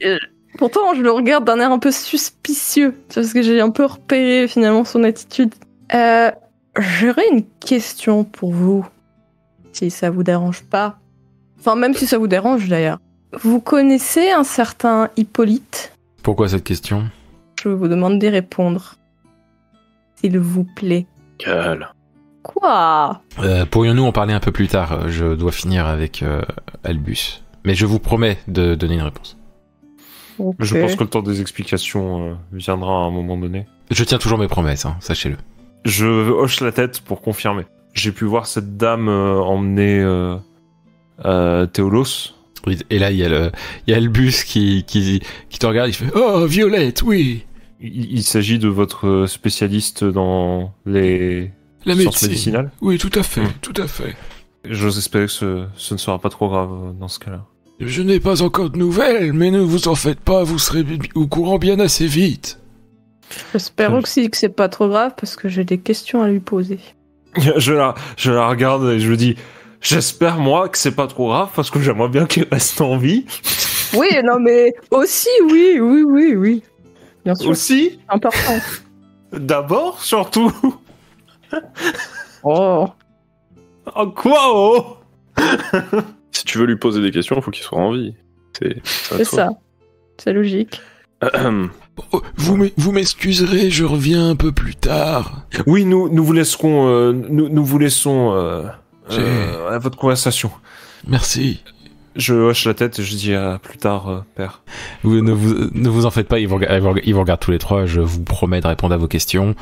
pourtant, je le regarde d'un air un peu suspicieux, parce que j'ai un peu repéré finalement son attitude. J'aurais une question pour vous, si ça vous dérange pas. Enfin, même si ça vous dérange d'ailleurs. Vous connaissez un certain Hippolyte? Pourquoi cette question? Je vous demande d'y répondre. S'il vous plaît. Calme. Quoi? Pourrions-nous en parler un peu plus tard? Je dois finir avec Albus. Mais je vous promets de donner une réponse. Okay. Je pense que le temps des explications viendra à un moment donné. Je tiens toujours mes promesses, hein, sachez-le. Je hoche la tête pour confirmer. J'ai pu voir cette dame emmener Théolos. Oui, et là, il y a Albus qui te regarde, il fait « Oh, Violette, oui !» Il s'agit de votre spécialiste dans les sciences médicinales? Oui, tout à fait, tout à fait. J'ose espérer que ce ne sera pas trop grave dans ce cas-là. Je n'ai pas encore de nouvelles, mais ne vous en faites pas, vous serez au courant bien assez vite. J'espère aussi que c'est pas trop grave parce que j'ai des questions à lui poser. Je la regarde et je lui dis, j'espère moi que c'est pas trop grave parce que j'aimerais bien qu'il reste en vie. Oui, non mais aussi, oui. Bien sûr. Aussi, Important. d'abord, surtout. Oh. En quoi, oh? Si tu veux lui poser des questions, il faut qu'il soit en vie. C'est ça. C'est logique. Oh, vous m'excuserez, je reviens un peu plus tard. Oui, nous vous laisserons, nous vous laissons à votre conversation. Merci. Je hoche la tête et je dis à plus tard, père. Ne vous en faites pas, ils vous regardent tous les trois, je vous promets de répondre à vos questions.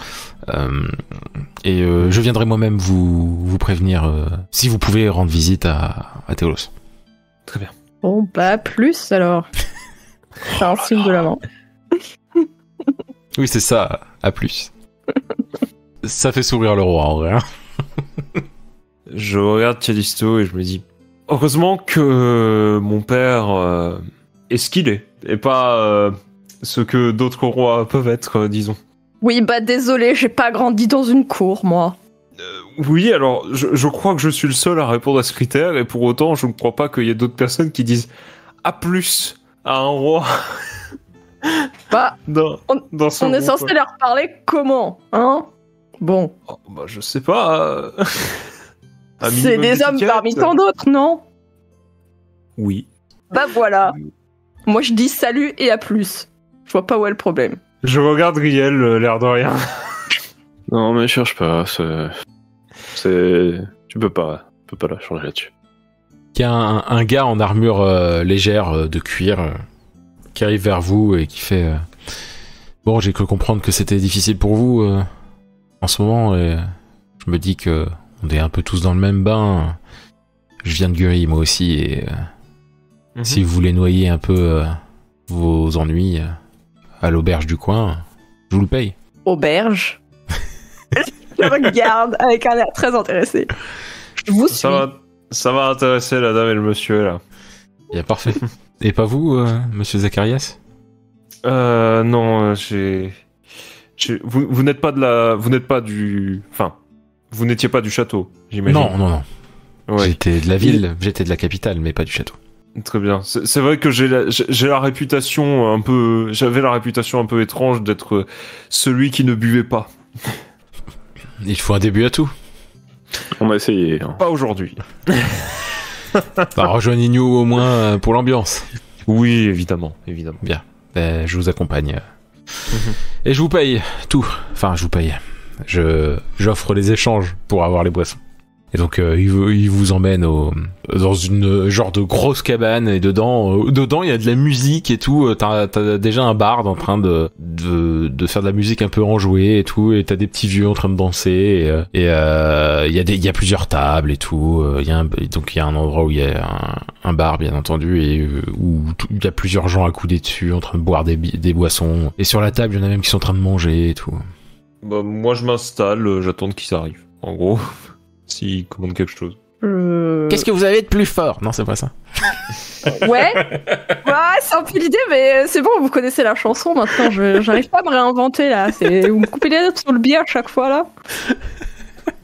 Je viendrai moi-même vous prévenir si vous pouvez rendre visite à Théolos. Très bien. Bon, bah, plus alors. C'est un signe de la main. Oui, c'est ça, à plus. Ça fait sourire le roi, en vrai. Je regarde Callisto et je me dis, heureusement que mon père est ce qu'il est, et pas ce que d'autres rois peuvent être, disons. Oui, bah désolé, j'ai pas grandi dans une cour, moi. Oui, alors, je crois que je suis le seul à répondre à ce critère, et pour autant, je ne crois pas qu'il y ait d'autres personnes qui disent « A plus » à un roi. Bah, dans ce on est groupe. censé leur parler comment, hein? Bon. Oh, bah, je sais pas. Un C'est minimum des hommes d'étiquette. parmi tant d'autres, non? Oui. Bah voilà. Moi je dis salut et à plus. Je vois pas où est le problème. Je regarde Riel, l'air de rien. Non, mais cherche pas. Tu peux pas la changer là-dessus. Il y a un gars en armure légère de cuir qui arrive vers vous et qui fait bon, j'ai cru comprendre que c'était difficile pour vous en ce moment et je me dis que on est un peu tous dans le même bain. Je viens de Guri moi aussi et si vous voulez noyer un peu vos ennuis à l'auberge du coin, je vous le paye. Auberge. Je regarde avec un air très intéressé. Je vous suis. Ça va intéresser la dame et le monsieur, là. Bien, parfait. Et pas vous, monsieur Zacharias? Non, vous n'êtes pas vous n'étiez pas du château, j'imagine. Non. Ouais. J'étais de la ville, j'étais de la capitale, mais pas du château. Très bien. C'est vrai que j'avais la réputation un peu étrange d'être celui qui ne buvait pas. Il faut un début à tout. On a essayé. Hein. Pas aujourd'hui. Bah, rejoignez-nous au moins pour l'ambiance. Oui, évidemment. Bien. Je vous accompagne. Et je vous paye tout. Enfin, je vous paye. J'offre les échanges pour avoir les boissons. Et donc il vous emmène dans une genre de grosse cabane et dedans il y a de la musique et tout. T'as déjà un barde en train de faire de la musique un peu enjouée et tout, et t'as des petits vieux en train de danser et il y a plusieurs tables et tout. Donc il y a un endroit où il y a un bar bien entendu et où il y a plusieurs gens accoudés dessus en train de boire des boissons, et sur la table il y en a même qui sont en train de manger et tout. Bah, moi je m'installe, j'attends qu'ils arrivent. En gros. S'ils commandent quelque chose. Qu'est-ce que vous avez de plus fort? Non, c'est pas ça. Ouais, c'est un peu l'idée, mais c'est bon, vous connaissez la chanson maintenant. J'arrive pas à me réinventer là. Vous me coupez les notes sur le biais à chaque fois là.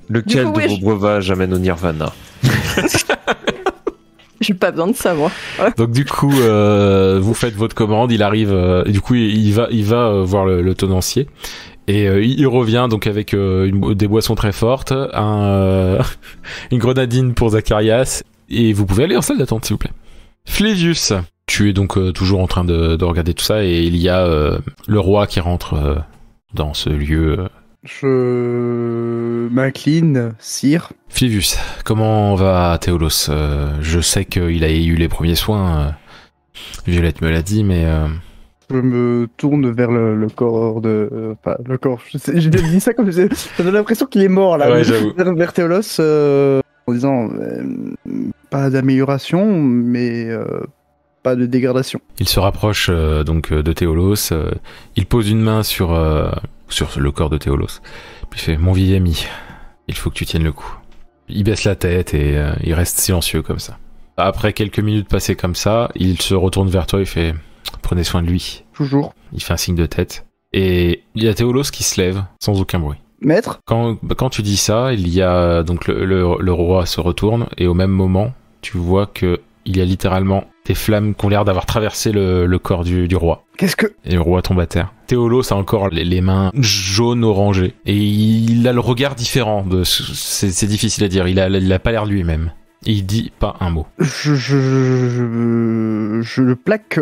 Lequel de vos breuvages amène au Nirvana? J'ai pas besoin de savoir. Ouais. Donc du coup, vous faites votre commande, il arrive. Du coup, il va voir le tenancier. Et il revient donc avec des boissons très fortes, une grenadine pour Zacharias, et vous pouvez aller en salle d'attente s'il vous plaît. Flévius, tu es donc toujours en train de regarder tout ça, et il y a le roi qui rentre dans ce lieu. Je m'incline, sire. Flévius, comment va Théolos? Je sais qu'il a eu les premiers soins, Violette me l'a dit, mais... Je me tourne vers le corps de... Enfin, le corps... J'ai dit ça comme... J'ai l'impression qu'il est mort, là. Ouais, j'avoue. Vers Théolos, en disant... pas d'amélioration, mais... pas de dégradation. Il se rapproche donc de Théolos. Il pose une main sur le corps de Théolos. Puis il fait « Mon vieil ami, il faut que tu tiennes le coup. » Il baisse la tête et il reste silencieux comme ça. Après quelques minutes passées comme ça, il se retourne vers toi et fait... Prenez soin de lui. Toujours. Il fait un signe de tête. Et il y a Théolos qui se lève sans aucun bruit. Maître, Quand tu dis ça, il y a donc le roi se retourne et au même moment, tu vois que il y a littéralement des flammes qui ont l'air d'avoir traversé le corps du roi. qu'est-ce que... Et le roi tombe à terre. Théolos a encore les mains jaunes orangées et il a le regard différent. C'est difficile à dire. Il a pas l'air lui-même. Et il dit pas un mot. Je le plaque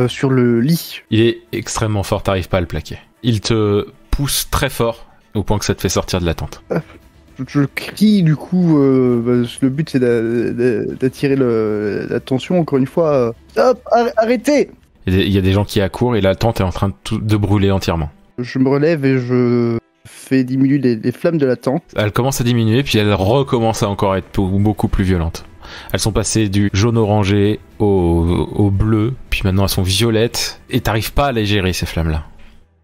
sur le lit. Il est extrêmement fort. T'arrives pas à le plaquer. Il te pousse très fort au point que ça te fait sortir de la tente. Je crie du coup, le but c'est d'attirer l'attention encore une fois. Hop, arrêtez! Il y a des gens qui accourent et la tente est en train de brûler entièrement. Je me relève et je fais diminuer les flammes de la tente. Elle commence à diminuer puis elle recommence à encore être beaucoup plus violente. Elles sont passées du jaune orangé au bleu, puis maintenant elles sont violettes et t'arrives pas à les gérer ces flammes-là.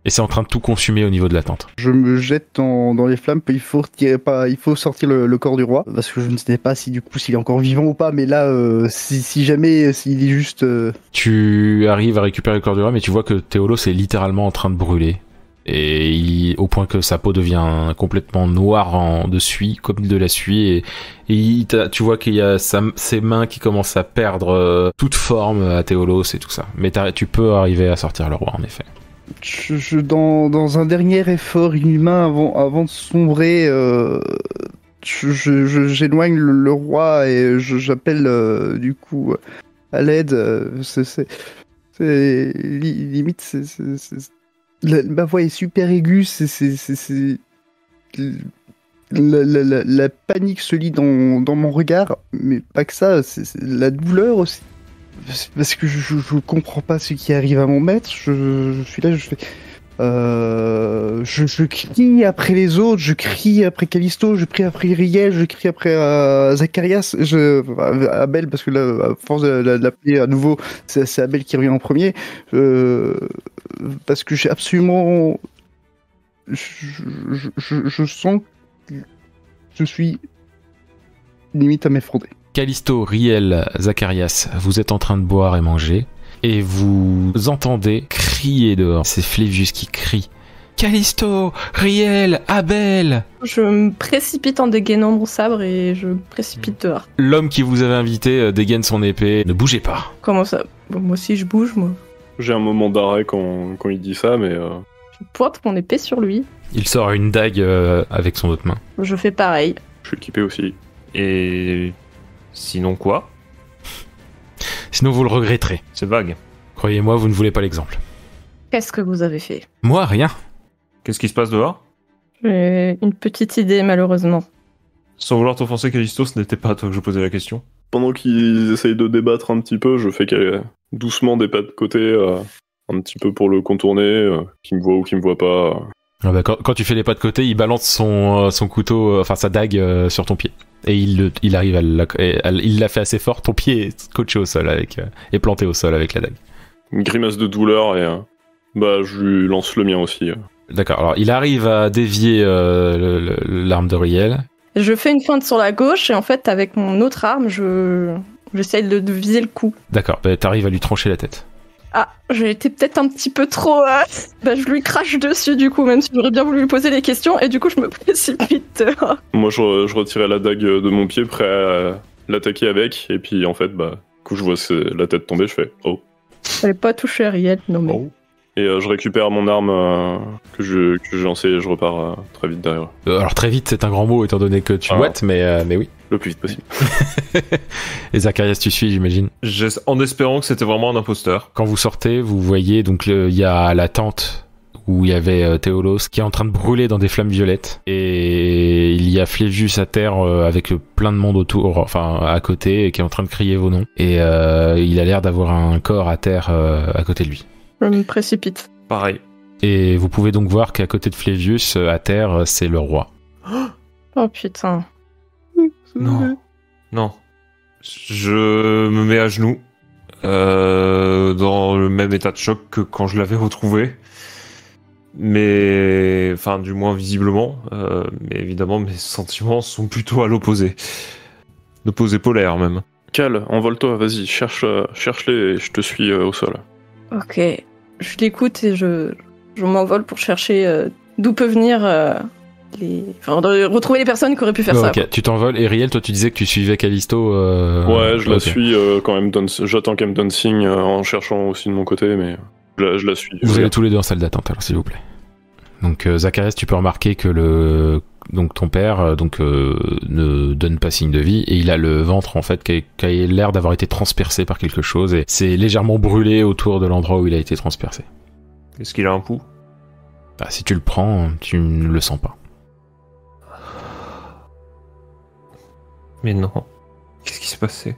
Et c'est en train de tout consumer au niveau de la tente. Je me jette dans les flammes, puis il faut sortir le corps du roi, parce que je ne sais pas si du coup s'il est encore vivant ou pas, mais là, si jamais s'il est juste... Tu arrives à récupérer le corps du roi, mais tu vois que Théolos est littéralement en train de brûler. Et au point que sa peau devient complètement noire de suie, comme de la suie, et tu vois qu'il y a ses mains qui commencent à perdre toute forme à Théolos et tout ça. Mais tu peux arriver à sortir le roi, en effet. Dans un dernier effort inhumain avant de sombrer, j'éloigne le roi et j'appelle du coup à l'aide. Limite, ma voix est super aiguë. La panique se lit dans mon regard, mais pas que ça, c'est la douleur aussi. Parce que je comprends pas ce qui arrive à mon maître. Je suis là, je fais. Je crie après les autres, je crie après Callisto, je crie après Riel, je crie après Zacharias, Abel, parce que là, à force de l'appeler à nouveau, c'est Abel qui revient en premier. Parce que j'ai absolument. Je sens que je suis limite à m'effondrer. Callisto, Riel, Zacharias, vous êtes en train de boire et manger, et vous entendez crier dehors. C'est Flévius qui crie. Callisto, Riel, Abel! Je me précipite en dégainant mon sabre et je me précipite dehors. L'homme qui vous avait invité dégaine son épée. Ne bougez pas. Comment ça? Bon, moi aussi je bouge, moi. J'ai un moment d'arrêt quand il dit ça, mais... Je pointe mon épée sur lui. Il sort une dague avec son autre main. Je fais pareil. Je suis équipé aussi. Et sinon quoi? Sinon vous le regretterez. C'est vague. Croyez-moi, vous ne voulez pas l'exemple. Qu'est-ce que vous avez fait? Moi, rien. Qu'est-ce qui se passe dehors? J'ai une petite idée, malheureusement. Sans vouloir t'offenser, Callisto, ce n'était pas à toi que je posais la question. Pendant qu'ils essayent de débattre un petit peu, je fais doucement des pas de côté, un petit peu pour le contourner, qui me voit ou qui me voit pas. Ah bah, quand tu fais les pas de côté, il balance son couteau, enfin sa dague sur ton pied. Et il arrive il l'a fait assez fort, ton pied est scotché au sol est planté au sol avec la dague. Une grimace de douleur et je lui lance le mien aussi. D'accord, alors il arrive à dévier l'arme de Riel. Je fais une feinte sur la gauche et en fait avec mon autre arme, j'essaye de viser le cou. D'accord, bah, t'arrives à lui trancher la tête. Ah, j'ai été peut-être un petit peu trop... je lui crache dessus du coup, même si j'aurais bien voulu lui poser les questions, et du coup je me précipite dehors. Moi je retirais la dague de mon pied, prêt à l'attaquer avec, et puis en fait, quand je vois la tête tomber, je fais « Oh ». Fallait pas toucher Ariel, non mais... Oh. Et je récupère mon arme que j'ai lancée et je repars très vite derrière. Alors très vite, c'est un grand mot étant donné que tu boites, mais oui. Le plus vite possible. Et Zacharias, tu suis, j'imagine. En espérant que c'était vraiment un imposteur. Quand vous sortez, vous voyez donc il y a la tente où il y avait Théolos qui est en train de brûler dans des flammes violettes, et il y a Flévius à terre avec plein de monde autour, enfin à côté, et qui est en train de crier vos noms. Et il a l'air d'avoir un corps à terre à côté de lui. Je me précipite. Pareil. Et vous pouvez donc voir qu'à côté de Flévius, à terre, c'est le roi. Oh putain. Non. Non. Je me mets à genoux. Dans le même état de choc que quand je l'avais retrouvé. Mais... Enfin, du moins visiblement. Mais évidemment, mes sentiments sont plutôt à l'opposé. L'opposé polaire, même. Cal, envole-toi, vas-y, cherche-les et je te suis au sol. Ok. Je l'écoute et je je m'envole pour chercher d'où peut venir de retrouver les personnes qui auraient pu faire ça. Ok, Quoi. tu t'envoles. Et Riel, toi, tu disais que tu suivais Callisto. Ouais, je la ok. suis quand même. J'attends qu'elle me donne signe en cherchant aussi de mon côté, mais je la suis. Vous allez tous les deux en salle d'attente, alors, s'il vous plaît. Donc, Zacharias, tu peux remarquer que donc ton père ne donne pas signe de vie et il a le ventre en fait qui a l'air d'avoir été transpercé par quelque chose et c'est légèrement brûlé autour de l'endroit où il a été transpercé. Est-ce qu'il a un pouls? Bah, si tu le prends, tu ne le sens pas. Mais non. Qu'est-ce qui s'est passé?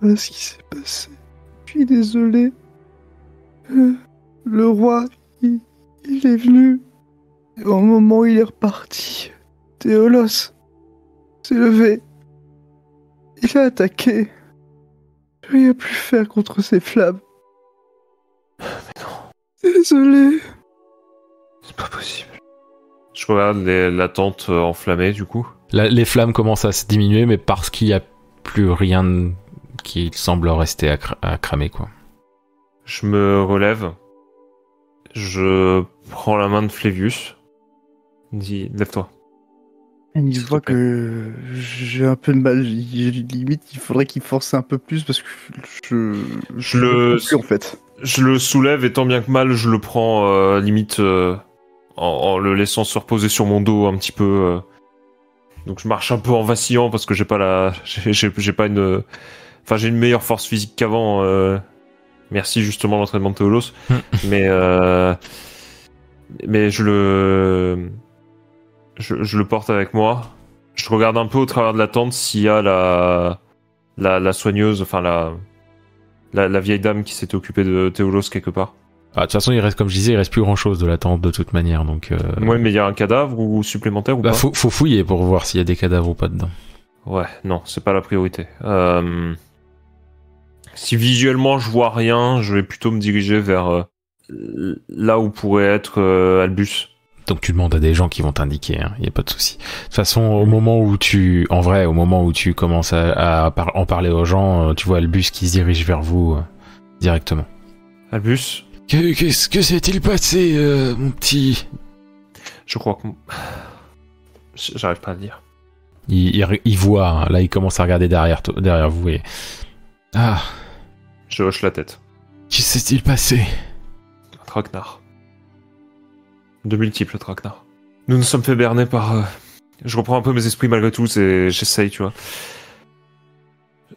Pas ce qui s'est passé. Je suis désolé. Le roi, il est venu. Et au moment où il est reparti, Théolos s'est levé. Il a attaqué. Je n'ai rien pu faire contre ces flammes. Mais non, Désolé. c'est pas possible. Je regarde la tente enflammée du coup. Les flammes commencent à se diminuer, mais parce qu'il n'y a plus rien qui semble rester à cramer, quoi. Je me relève. Je prends la main de Flévius. Il me dit, lève-toi. Il S'il te voit plaît. que j'ai un peu de mal. Limite, il faudrait qu'il force un peu plus parce que je le- peux plus, en fait. Je le soulève et tant bien que mal, je le prends limite en le laissant se reposer sur mon dos un petit peu. Donc je marche un peu en vacillant parce que j'ai pas une... Enfin, j'ai une meilleure force physique qu'avant. Merci justement l'entraînement de Théolos. mais je le porte avec moi. Je regarde un peu au travers de la tente s'il y a la soigneuse, enfin la vieille dame qui s'était occupée de Théolos quelque part. Ah, de toute façon, comme je disais, il reste plus grand chose de la tente de toute manière, donc. Ouais, mais il y a un cadavre ou supplémentaire ou Bah, pas? faut fouiller pour voir s'il y a des cadavres ou pas dedans. Ouais, non, c'est pas la priorité. Si visuellement je vois rien, je vais plutôt me diriger vers là où pourrait être Albus. Donc tu demandes à des gens qui vont t'indiquer, hein, y a pas de souci. De toute façon, au moment où tu commences à en parler aux gens, tu vois Albus qui se dirige vers vous directement. Albus, Qu'est-ce que s'est-il passé, mon petit? je crois que... J'arrive pas à le dire. Il voit, hein, là il commence à regarder derrière vous et... Ah, Je hoche la tête. qu'est-ce qui s'est-il passé? Un traquenard. De multiples traquenards. Nous nous sommes fait berner par... Je reprends un peu mes esprits malgré tout, j'essaye, tu vois.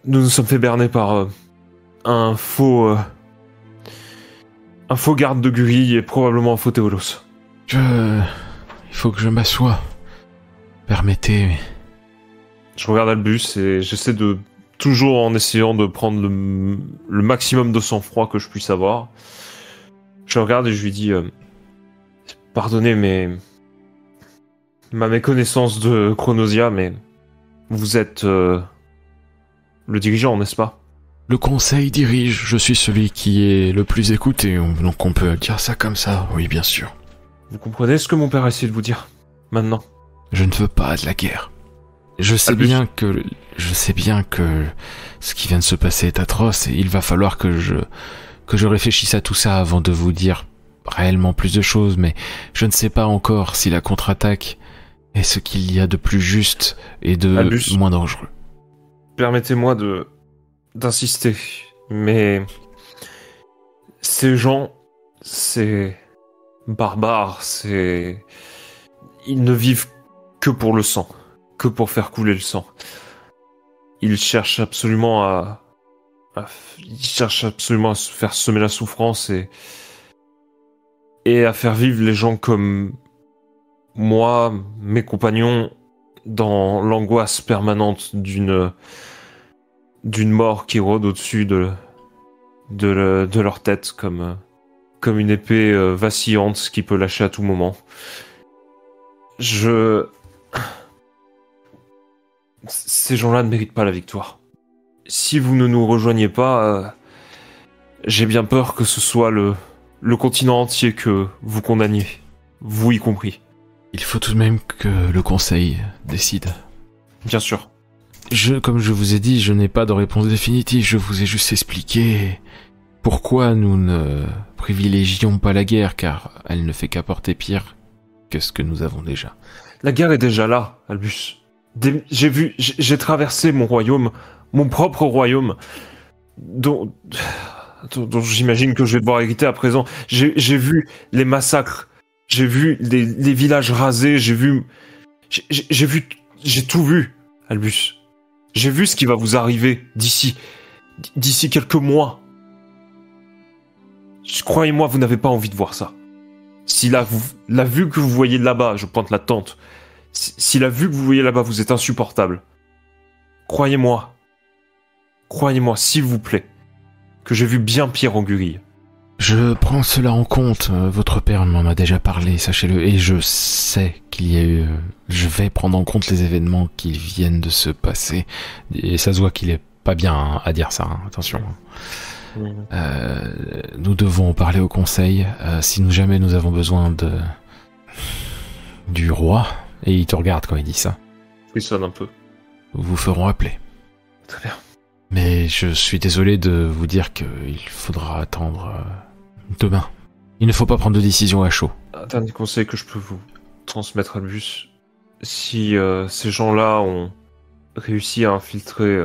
Nous nous sommes fait berner par un faux garde de Guri et probablement un faux Théolos. Il faut que je m'assoie. Permettez, mais... Je regarde Albus et j'essaie de... Toujours en essayant de prendre le maximum de sang-froid que je puisse avoir. Je le regarde et je lui dis... Pardonnez ma méconnaissance de Chronosia, mais... Vous êtes... le dirigeant, n'est-ce pas? Le conseil dirige, je suis celui qui est le plus écouté, donc on peut dire ça comme ça, oui bien sûr. Vous comprenez ce que mon père a essayé de vous dire? Maintenant. Je ne veux pas de la guerre. Je sais Albus. bien que ce qui vient de se passer est atroce et il va falloir que je réfléchisse à tout ça avant de vous dire réellement plus de choses, mais je ne sais pas encore si la contre-attaque est ce qu'il y a de plus juste et de Albus. moins dangereux. Permettez-moi d'insister, mais... Ces gens, c'est... barbares, c'est... Ils ne vivent que pour le sang, que pour faire couler le sang. Ils cherchent absolument à se faire semer la souffrance et à faire vivre les gens comme moi, mes compagnons, dans l'angoisse permanente d'une mort qui rôde au-dessus de leur tête comme une épée vacillante qui peut lâcher à tout moment. Ces gens-là ne méritent pas la victoire. Si vous ne nous rejoignez pas, j'ai bien peur que ce soit le continent entier que vous condamniez, vous y compris. Il faut tout de même que le conseil décide. Bien sûr. Comme je vous ai dit, je n'ai pas de réponse définitive, je vous ai juste expliqué pourquoi nous ne privilégions pas la guerre, car elle ne fait qu'apporter pire que ce que nous avons déjà. La guerre est déjà là, Albus. J'ai traversé mon royaume, mon propre royaume, dont j'imagine que je vais devoir hériter à présent. J'ai vu les massacres, j'ai vu les villages rasés, j'ai tout vu, Albus. J'ai vu ce qui va vous arriver d'ici quelques mois. Croyez-moi, vous n'avez pas envie de voir ça. Si la vue que vous voyez là-bas, je pointe la tente, si la vue que vous voyez là-bas vous est insupportable, croyez-moi, s'il vous plaît, que j'ai vu bien pire en Gurille. Je prends cela en compte, votre père m'en a déjà parlé, sachez-le, et je sais qu'il y a eu... je vais prendre en compte les événements qui viennent de se passer, et ça se voit qu'il est pas bien à dire ça, attention. Nous devons en parler au conseil, si jamais nous avons besoin du roi, et il te regarde quand il dit ça. Oui, ça un peu. Vous ferons appeler. Très bien. Mais je suis désolé de vous dire qu'il faudra attendre demain. Il ne faut pas prendre de décision à chaud. Un dernier conseil que je peux vous transmettre, Albus. Si ces gens-là ont réussi à infiltrer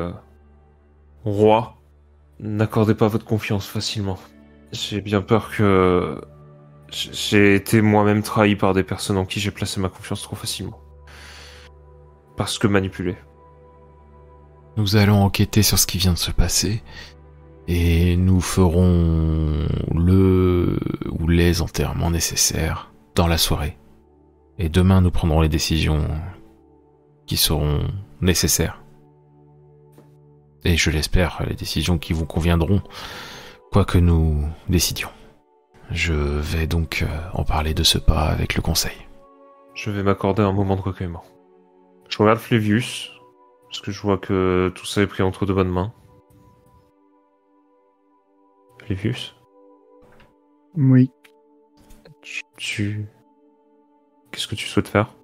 mon roi, n'accordez pas votre confiance facilement. J'ai bien peur que j'ai été moi-même trahi par des personnes en qui j'ai placé ma confiance trop facilement. Parce que manipulé. Nous allons enquêter sur ce qui vient de se passer et nous ferons le ou les enterrements nécessaires dans la soirée. Et demain, nous prendrons les décisions qui seront nécessaires. Et je l'espère, les décisions qui vous conviendront, quoi que nous décidions. Je vais donc en parler de ce pas avec le conseil. Je vais m'accorder un moment de recueillement. Je regarde Flavius, parce que je vois que tout ça est pris entre de bonnes mains. Flavius ? Oui. Qu'est-ce que tu souhaites faire ?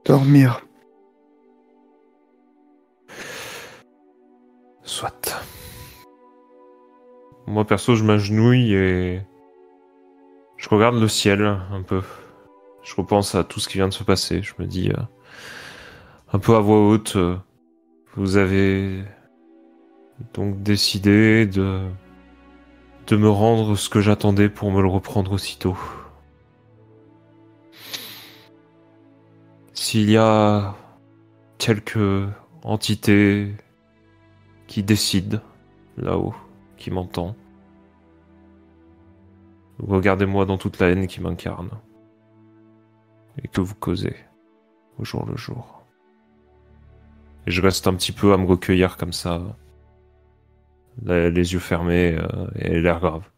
Dormir. Soit. Moi perso, je m'agenouille et je regarde le ciel un peu. Je repense à tout ce qui vient de se passer. Je me dis un peu à voix haute, vous avez donc décidé de me rendre ce que j'attendais pour me le reprendre aussitôt. S'il y a quelques entités qui décident là-haut, qui m'entend, regardez-moi dans toute la haine qui m'incarne et que vous causez au jour le jour. Et je reste un petit peu à me recueillir comme ça, les yeux fermés et l'air grave.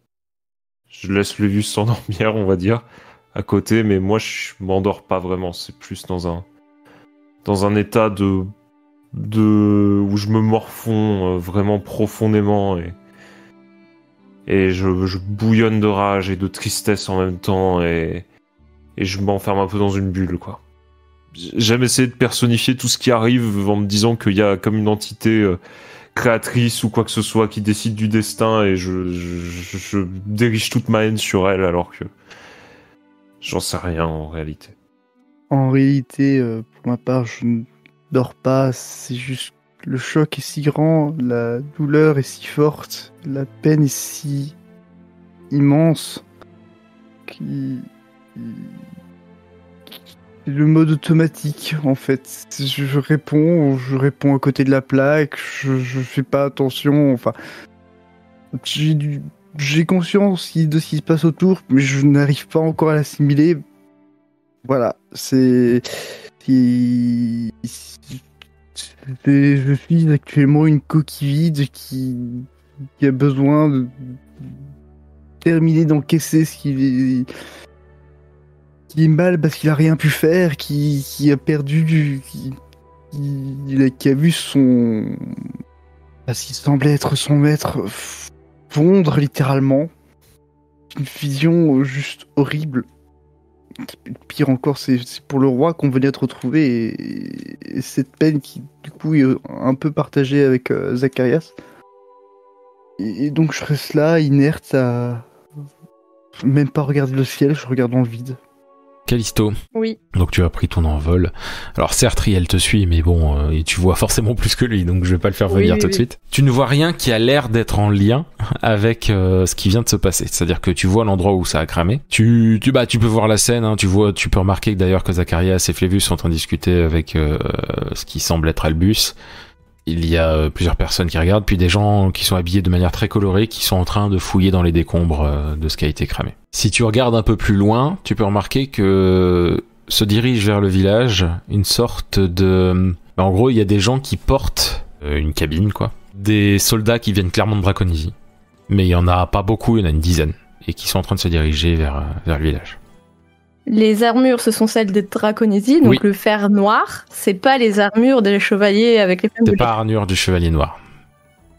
Je laisse le vieux s'endormir, on va dire, à côté, mais moi je m'endors pas vraiment. C'est plus dans un état où je me morfonds vraiment profondément et je bouillonne de rage et de tristesse en même temps et je m'enferme un peu dans une bulle, quoi. J'aime essayer de personnifier tout ce qui arrive en me disant qu'il y a comme une entité créatrice ou quoi que ce soit qui décide du destin et je dirige toute ma haine sur elle alors que j'en sais rien en réalité. En réalité, pour ma part, je ne dors pas, c'est juste le choc est si grand, la douleur est si forte, la peine est si immense le mode automatique en fait. Je réponds à côté de la plaque, je fais pas attention, enfin j'ai conscience de ce qui se passe autour, mais je n'arrive pas encore à l'assimiler. Voilà, je suis actuellement une coquille vide qui a besoin de terminer d'encaisser ce qui est mal parce qu'il a rien pu faire, qui a perdu, qui a vu son... ce qui semblait être son maître fondre littéralement. Une vision juste horrible. Pire encore, c'est pour le roi qu'on venait de retrouver et cette peine qui du coup est un peu partagée avec Zacharias. Et donc je reste là, inerte, à même pas regarder le ciel, je regarde dans le vide. Callisto, Oui. donc tu as pris ton envol. Alors certes, Riel te suit, mais bon, et tu vois forcément plus que lui, donc je vais pas le faire venir Oui, tout de suite. Tu ne vois rien qui a l'air d'être en lien avec ce qui vient de se passer. C'est-à-dire que tu vois l'endroit où ça a cramé. Tu peux voir la scène, hein, tu peux remarquer d'ailleurs que Zacharias et Flévus sont en train de discuter avec ce qui semble être Albus. Il y a plusieurs personnes qui regardent, puis des gens qui sont habillés de manière très colorée, qui sont en train de fouiller dans les décombres de ce qui a été cramé. Si tu regardes un peu plus loin, tu peux remarquer que se dirige vers le village une sorte de... En gros, il y a des gens qui portent une cabine, quoi. Des soldats qui viennent clairement de Draconésie. Mais il y en a pas beaucoup, il y en a une dizaine. Et qui sont en train de se diriger vers le village. Les armures, ce sont celles des Draconésie, donc Oui. le fer noir, c'est pas les armures des chevaliers avec les flammes de C'est pas armure du chevalier noir.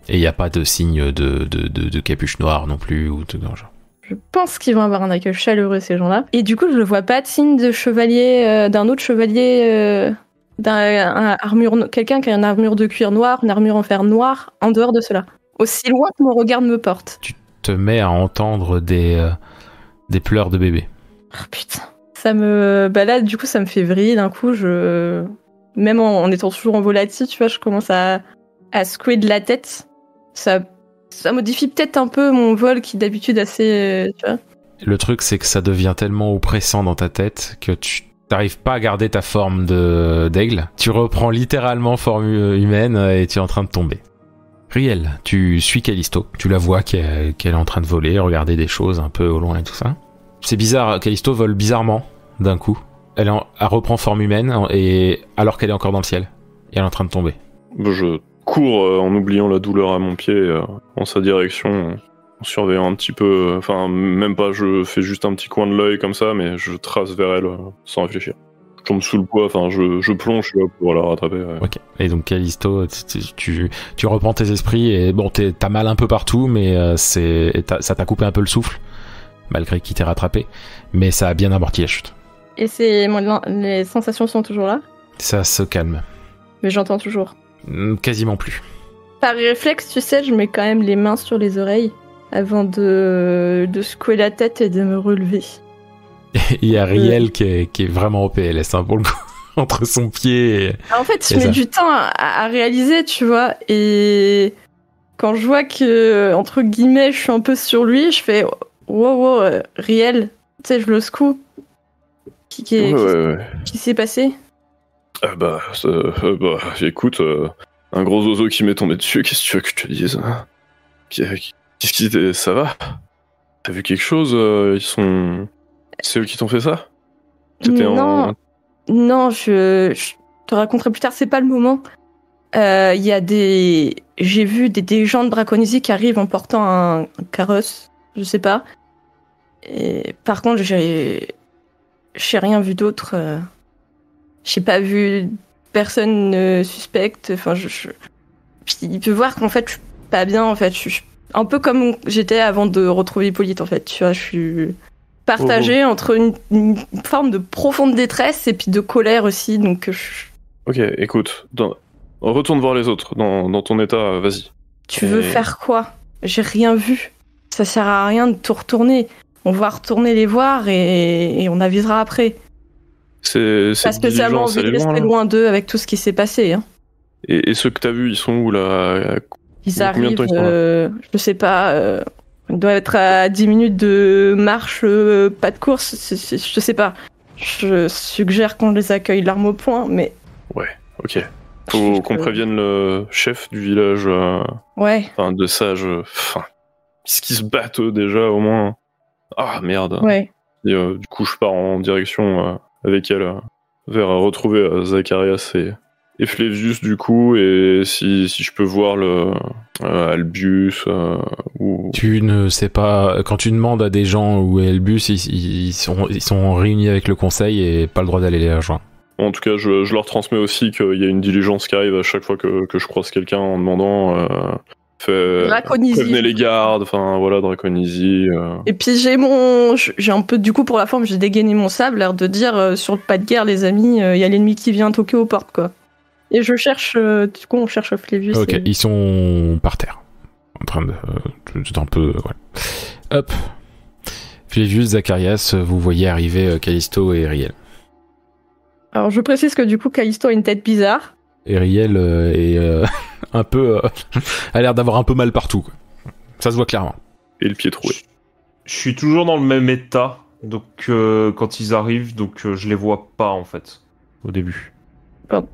Et il n'y a pas de signe de capuche noire non plus, ou de genre. Je pense qu'ils vont avoir un accueil chaleureux, ces gens-là. Et du coup, je ne vois pas de signe de chevalier, d'un autre chevalier, quelqu'un qui a une armure de cuir noir, une armure en fer noir, en dehors de cela. Aussi loin que mon regard me porte. Tu te mets à entendre des pleurs de bébé. Oh putain. Là, du coup, ça me fait vriller d'un coup. Même en étant toujours en volatile, tu vois, je commence à secouer de la tête. Ça modifie peut-être un peu mon vol qui d'habitude assez, tu vois. Le truc, c'est que ça devient tellement oppressant dans ta tête que tu n'arrives pas à garder ta forme d'aigle. Tu reprends littéralement forme humaine et tu es en train de tomber. Riel, tu suis Callisto. Tu la vois qu'elle est en train de voler, regarder des choses un peu au loin et tout ça. C'est bizarre, Callisto vole bizarrement d'un coup. Elle reprend forme humaine et alors qu'elle est encore dans le ciel. Et elle est en train de tomber. Je cours en oubliant la douleur à mon pied en sa direction, en surveillant un petit peu. Enfin, même pas, je fais juste un petit coin de l'œil comme ça, mais je trace vers elle sans réfléchir. Je tombe sous le poids, enfin, je plonge là, pour la rattraper. Ouais. Ok. Et donc Callisto, tu reprends tes esprits et bon, t'as mal un peu partout, mais ça t'a coupé un peu le souffle, malgré qu'il t'ait rattrapé. Mais ça a bien amorti la chute. Et les sensations sont toujours là, Ça se calme. mais j'entends toujours. Quasiment plus. Par réflexe, tu sais, je mets quand même les mains sur les oreilles avant de secouer la tête et de me relever. Il y a Riel qui est vraiment au PLS, hein, pour le coup, entre son pied et... En fait, je Et mets ça. du temps à réaliser, tu vois, et quand je vois que, entre guillemets, je suis un peu sur lui, je fais wow, Riel, tu sais, je le secoue. Ouais. Qui s'est passé? Écoute, un gros oiseau qui m'est tombé dessus, qu'est-ce que tu veux que je te dise? Qu'est-ce qui... Ça va? T'as vu quelque chose? C'est eux qui t'ont fait ça? Non, je te raconterai plus tard, c'est pas le moment. J'ai vu des gens de Draconésie qui arrivent en portant un carrosse, je sais pas. Et par contre, j'ai rien vu d'autre. J'ai pas vu personne suspecte. Enfin, Puis il peut voir qu'en fait, je suis pas bien. En fait, je suis un peu comme j'étais avant de retrouver Hippolyte. En fait, tu vois, je suis partagée entre une forme de profonde détresse et puis de colère aussi. Donc, Ok, écoute, retourne voir les autres. Dans ton état, vas-y. Tu veux faire quoi? J'ai rien vu. Ça sert à rien de tout retourner. On va retourner les voir et on avisera après. C'est Pas spécialement envie de rester loin d'eux avec tout ce qui s'est passé. Hein. Et ceux que t'as vus, ils sont où là? Ils arrivent, je sais pas, ils doivent être à 10 minutes de marche, pas de course, je sais pas. Je suggère qu'on les accueille l'arme au poing, mais... Ouais, ok. Faut qu'on prévienne le chef du village, ouais. Enfin, de sages, qu'est-ce qu'ils se battent eux déjà au moins? Ah merde. Ouais. Et du coup, je pars en direction avec elle vers retrouver Zacharias et Flévius du coup, et si je peux voir le Albus ou... Tu ne sais pas, quand tu demandes à des gens où est Albus, ils sont réunis avec le conseil et pas le droit d'aller les rejoindre. En tout cas, je leur transmets aussi qu'il y a une diligence qui arrive à chaque fois que je croise quelqu'un en demandant... prévenez les gardes, enfin voilà, Draconésie. Et puis j'ai un peu, du coup pour la forme, j'ai dégainé mon sable, l'air de dire sur le pas de guerre les amis, il y a l'ennemi qui vient toquer aux portes quoi. Et je cherche, du coup on cherche Flévius. Ok, ils sont par terre. en train de... c'est un peu... voilà. Hop. Flévius, Zacharias, vous voyez arriver Callisto et Riel. Alors je précise que du coup Callisto a une tête bizarre. Et Riel est un peu... a l'air d'avoir un peu mal partout, quoi. Ça se voit clairement. Et le pied troué. Je suis toujours dans le même état, donc quand ils arrivent, donc je les vois pas en fait, au début. Bon,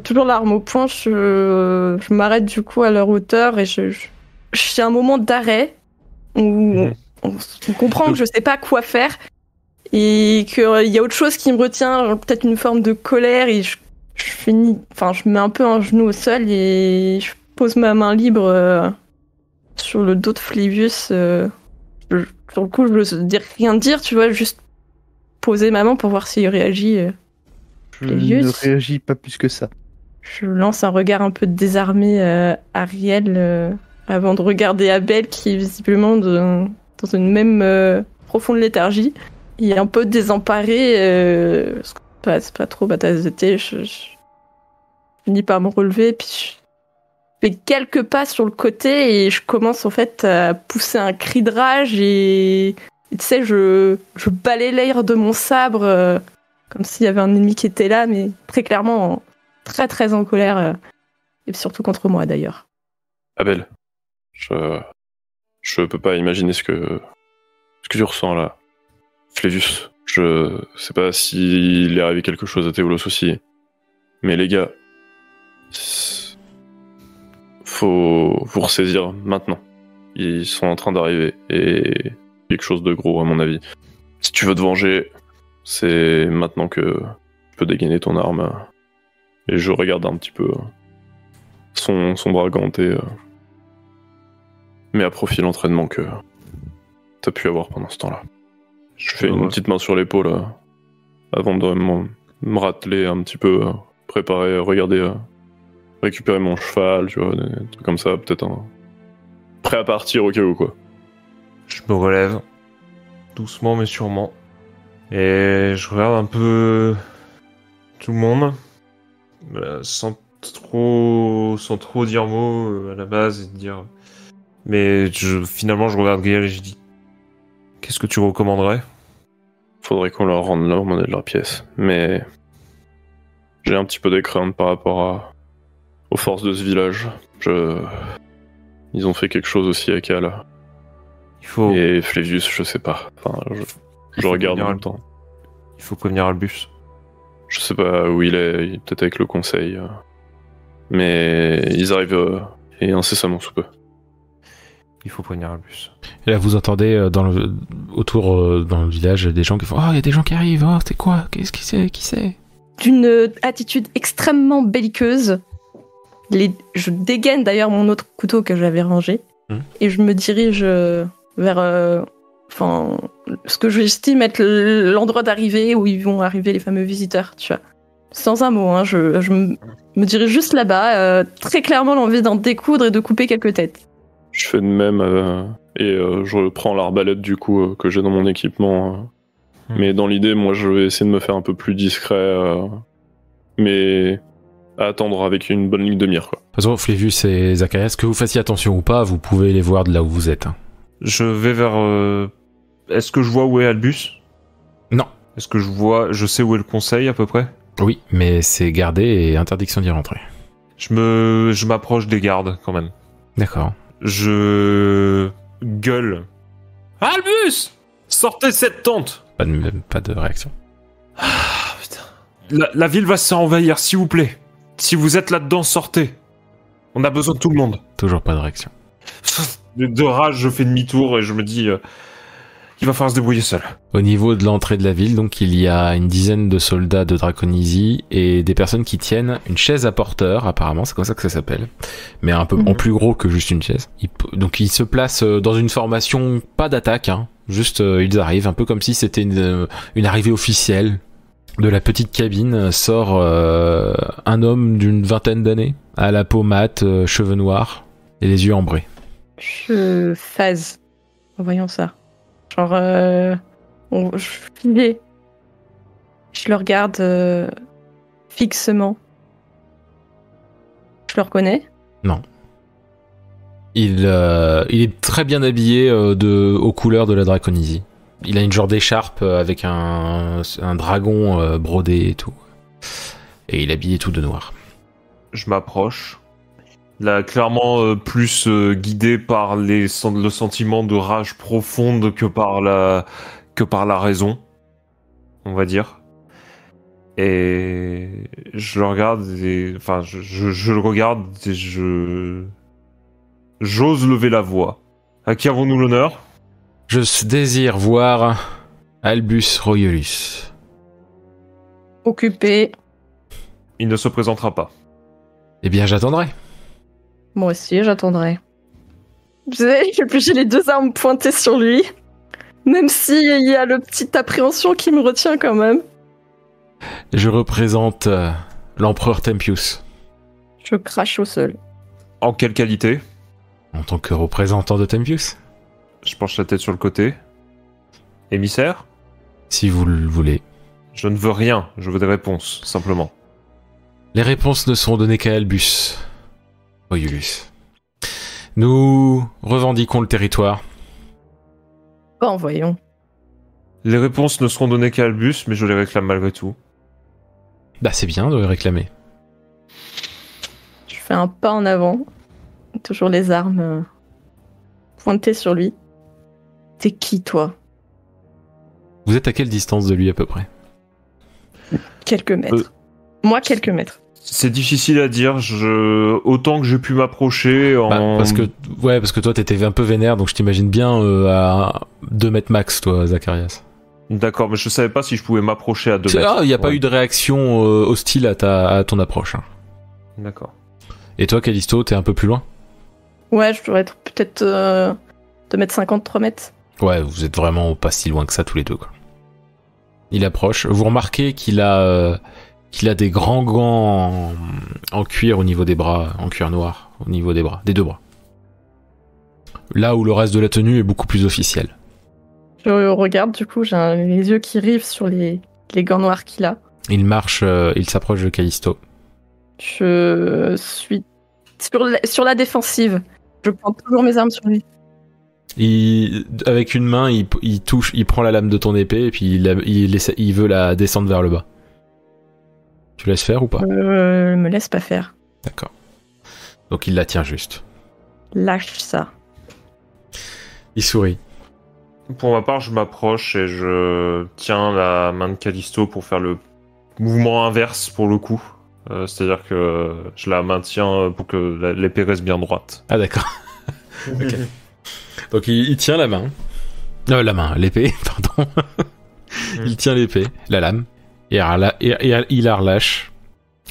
toujours l'arme au poing, je m'arrête du coup à leur hauteur et j'ai un moment d'arrêt où on comprend que je sais pas quoi faire et qu'il y a autre chose qui me retient, genre peut-être une forme de colère et je mets un peu un genou au sol et je pose ma main libre sur le dos de Flévius. Sur le coup, je veux rien dire, tu vois, juste poser ma main pour voir s'il réagit. Je ne réagis pas plus que ça. Je lance un regard un peu désarmé à Ariel avant de regarder Abel qui est visiblement dans une même profonde léthargie. Il est un peu désemparé. C'est pas trop batailleté. Je finis par me relever puis je fais quelques pas sur le côté et je commence en fait à pousser un cri de rage et tu sais, je balaye l'air de mon sabre comme s'il y avait un ennemi qui était là, mais très clairement très très en colère et surtout contre moi d'ailleurs. Abel, je peux pas imaginer ce que tu ressens là. Flévius, je sais pas s'il est arrivé quelque chose à Théolos aussi, mais les gars, faut vous ressaisir maintenant. Ils sont en train d'arriver et quelque chose de gros à mon avis. Si tu veux te venger, c'est maintenant que tu peux dégainer ton arme. Et je regarde un petit peu son bras ganté, mais à profit l'entraînement que t'as pu avoir pendant ce temps-là. Je fais une petite main sur l'épaule avant de me rateler un petit peu, préparer, regarder, récupérer mon cheval, tu vois, des trucs comme ça, peut-être prêt à partir au cas où, quoi. Je me relève, doucement mais sûrement, et je regarde un peu tout le monde, sans trop dire mot à la base et dire... Mais finalement je regarde Gaël et je dis: qu'est-ce que tu recommanderais? Faudrait qu'on leur rende la monnaie de leur pièce, mais j'ai un petit peu des craintes par rapport aux forces de ce village. Ils ont fait quelque chose aussi à Cal. Et Flévius, je sais pas. Enfin, je regarde en même temps. Il faut prévenir Albus. Je sais pas où il est peut-être avec le conseil. Mais ils arrivent et incessamment sous peu. Il faut prévenir Albus. Et là, vous entendez autour dans le village des gens qui font: oh, il y a des gens qui arrivent, oh, c'est quoi? Qu'est-ce qui c'est? D'une attitude extrêmement belliqueuse. Je dégaine d'ailleurs mon autre couteau que j'avais rangé et je me dirige vers ce que j'estime être l'endroit d'arrivée où ils vont arriver les fameux visiteurs, tu vois. Sans un mot, hein, je me dirige juste là-bas, très clairement l'envie d'en découdre et de couper quelques têtes. Je fais de même et je prends l'arbalète du coup que j'ai dans mon équipement. Mais dans l'idée, moi je vais essayer de me faire un peu plus discret, mais à attendre avec une bonne ligne de mire, quoi. De toute façon, Flévius et Zacharias, que vous fassiez attention ou pas, vous pouvez les voir de là où vous êtes. Hein. Je vais vers... Est-ce que je vois où est Albus? Non. Est-ce que je sais où est le conseil à peu près? Oui, mais c'est gardé et interdiction d'y rentrer. Je m'approche des gardes quand même. D'accord. Je gueule: Albus! Sortez cette tente! Pas de réaction. Ah, putain. La ville va se faire envahir, s'il vous plaît. Si vous êtes là-dedans, sortez. On a besoin de tout le monde. Toujours pas de réaction. De rage, je fais demi-tour et je me dis... il va falloir se débrouiller seul. Au niveau de l'entrée de la ville, donc, il y a une dizaine de soldats de Draconisie et des personnes qui tiennent une chaise à porteur, apparemment, c'est comme ça que ça s'appelle, mais un peu en plus gros que juste une chaise. Donc ils se placent dans une formation, pas d'attaque, hein, juste ils arrivent, un peu comme si c'était une arrivée officielle. De la petite cabine sort un homme d'une vingtaine d'années, à la peau mate, cheveux noirs et les yeux ambrés. Je phase en voyant ça. Genre, je le regarde fixement. Je le reconnais? Non. Il est très bien habillé aux couleurs de la Draconisie. Il a une genre d'écharpe avec un dragon brodé et tout. Et il est habillé tout de noir. Je m'approche. Là, clairement, plus guidé par le sentiment de rage profonde que par la raison, on va dire. Et je le regarde et... Enfin, je le regarde et j'ose lever la voix. À qui avons-nous l'honneur ? Je désire voir Albus Royolus. Occupé. Il ne se présentera pas. Eh bien, j'attendrai. Moi aussi, j'attendrai. Vous savez, j'ai les deux armes pointées sur lui. Même s'il y a le petite appréhension qui me retient quand même. Je représente l'empereur Tempius. Je crache au sol. En quelle qualité ? En tant que représentant de Tempius. Je penche la tête sur le côté. Émissaire ? Si vous le voulez. Je ne veux rien, je veux des réponses, simplement. Les réponses ne seront données qu'à Albus Royolus. Nous revendiquons le territoire. Bon, voyons. Les réponses ne seront données qu'à Albus, mais je les réclame malgré tout. Bah c'est bien de les réclamer. Je fais un pas en avant. Toujours les armes pointées sur lui. T'es qui, toi ? Vous êtes à quelle distance de lui à peu près ? Quelques mètres. Moi, quelques mètres. C'est difficile à dire, autant que j'ai pu m'approcher en... Parce que toi t'étais un peu vénère, donc je t'imagine bien à 2 mètres max, toi, Zacharias. D'accord, mais je savais pas si je pouvais m'approcher à 2 mètres. Il n'y a pas eu de réaction hostile à ton approche. Hein. D'accord. Et toi, Callisto, t'es un peu plus loin ? Ouais, je dois être peut-être 2 mètres 50, 3 mètres. Ouais, vous êtes vraiment pas si loin que ça tous les deux, quoi. Il approche. Vous remarquez qu'il a des grands gants en cuir au niveau des bras, en cuir noir, au niveau des bras, des 2 bras. Là où le reste de la tenue est beaucoup plus officiel. Je regarde, du coup, j'ai les yeux qui rivent sur les gants noirs qu'il a. Il marche, il s'approche de Callisto. Je suis sur la défensive. Je prends toujours mes armes sur lui. Avec une main, il touche, il prend la lame de ton épée et puis il veut la descendre vers le bas. Tu laisses faire ou pas ? Me laisse pas faire. D'accord. Donc il la tient juste. Lâche ça. Il sourit. Pour ma part, je m'approche et je tiens la main de Callisto pour faire le mouvement inverse pour le coup. C'est-à-dire que je la maintiens pour que l'épée reste bien droite. Ah d'accord. Ok. Donc il tient la main. L'épée, pardon. Il tient l'épée, la lame. Et il la relâche.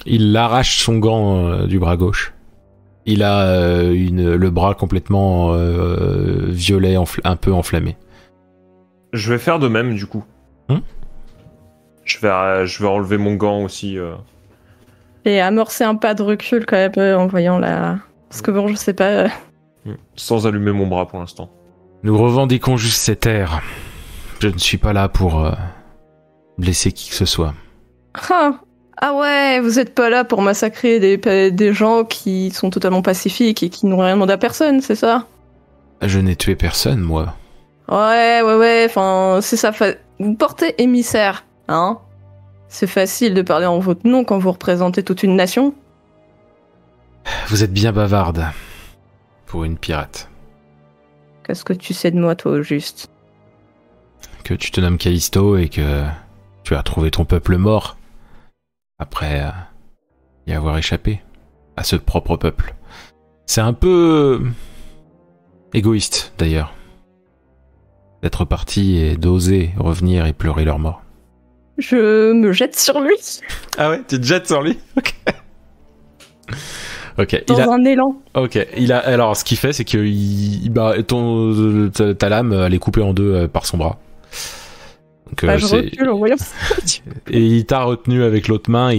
Il arrache son gant du bras gauche. Il a le bras complètement violet, un peu enflammé. Je vais faire de même du coup. Je vais enlever mon gant aussi. Et amorcer un pas de recul quand même en voyant la... Parce que bon, je sais pas... Sans allumer mon bras pour l'instant. Nous revendiquons juste ces terres. Je ne suis pas là pour blesser qui que ce soit. Ah ouais, vous êtes pas là pour massacrer des gens qui sont totalement pacifiques et qui n'ont rien demandé à personne, c'est ça ? Je n'ai tué personne, moi. Ouais, enfin, c'est ça. Vous portez émissaire, hein ? C'est facile de parler en votre nom quand vous représentez toute une nation. Vous êtes bien bavarde. Pour une pirate. Qu'est-ce que tu sais de moi, toi, au juste ? Que tu te nommes Callisto et que tu as trouvé ton peuple mort après y avoir échappé à ce propre peuple. C'est un peu égoïste, d'ailleurs, d'être parti et d'oser revenir et pleurer leur mort. Je me jette sur lui. Ah ouais, tu te jettes sur lui ? Ok. Ok. Dans un élan. Ok. Alors, ce qu'il fait, c'est que ta lame, elle est coupée en 2 par son bras. Donc, je recule en voyant ça. Et il t'a retenu avec l'autre main.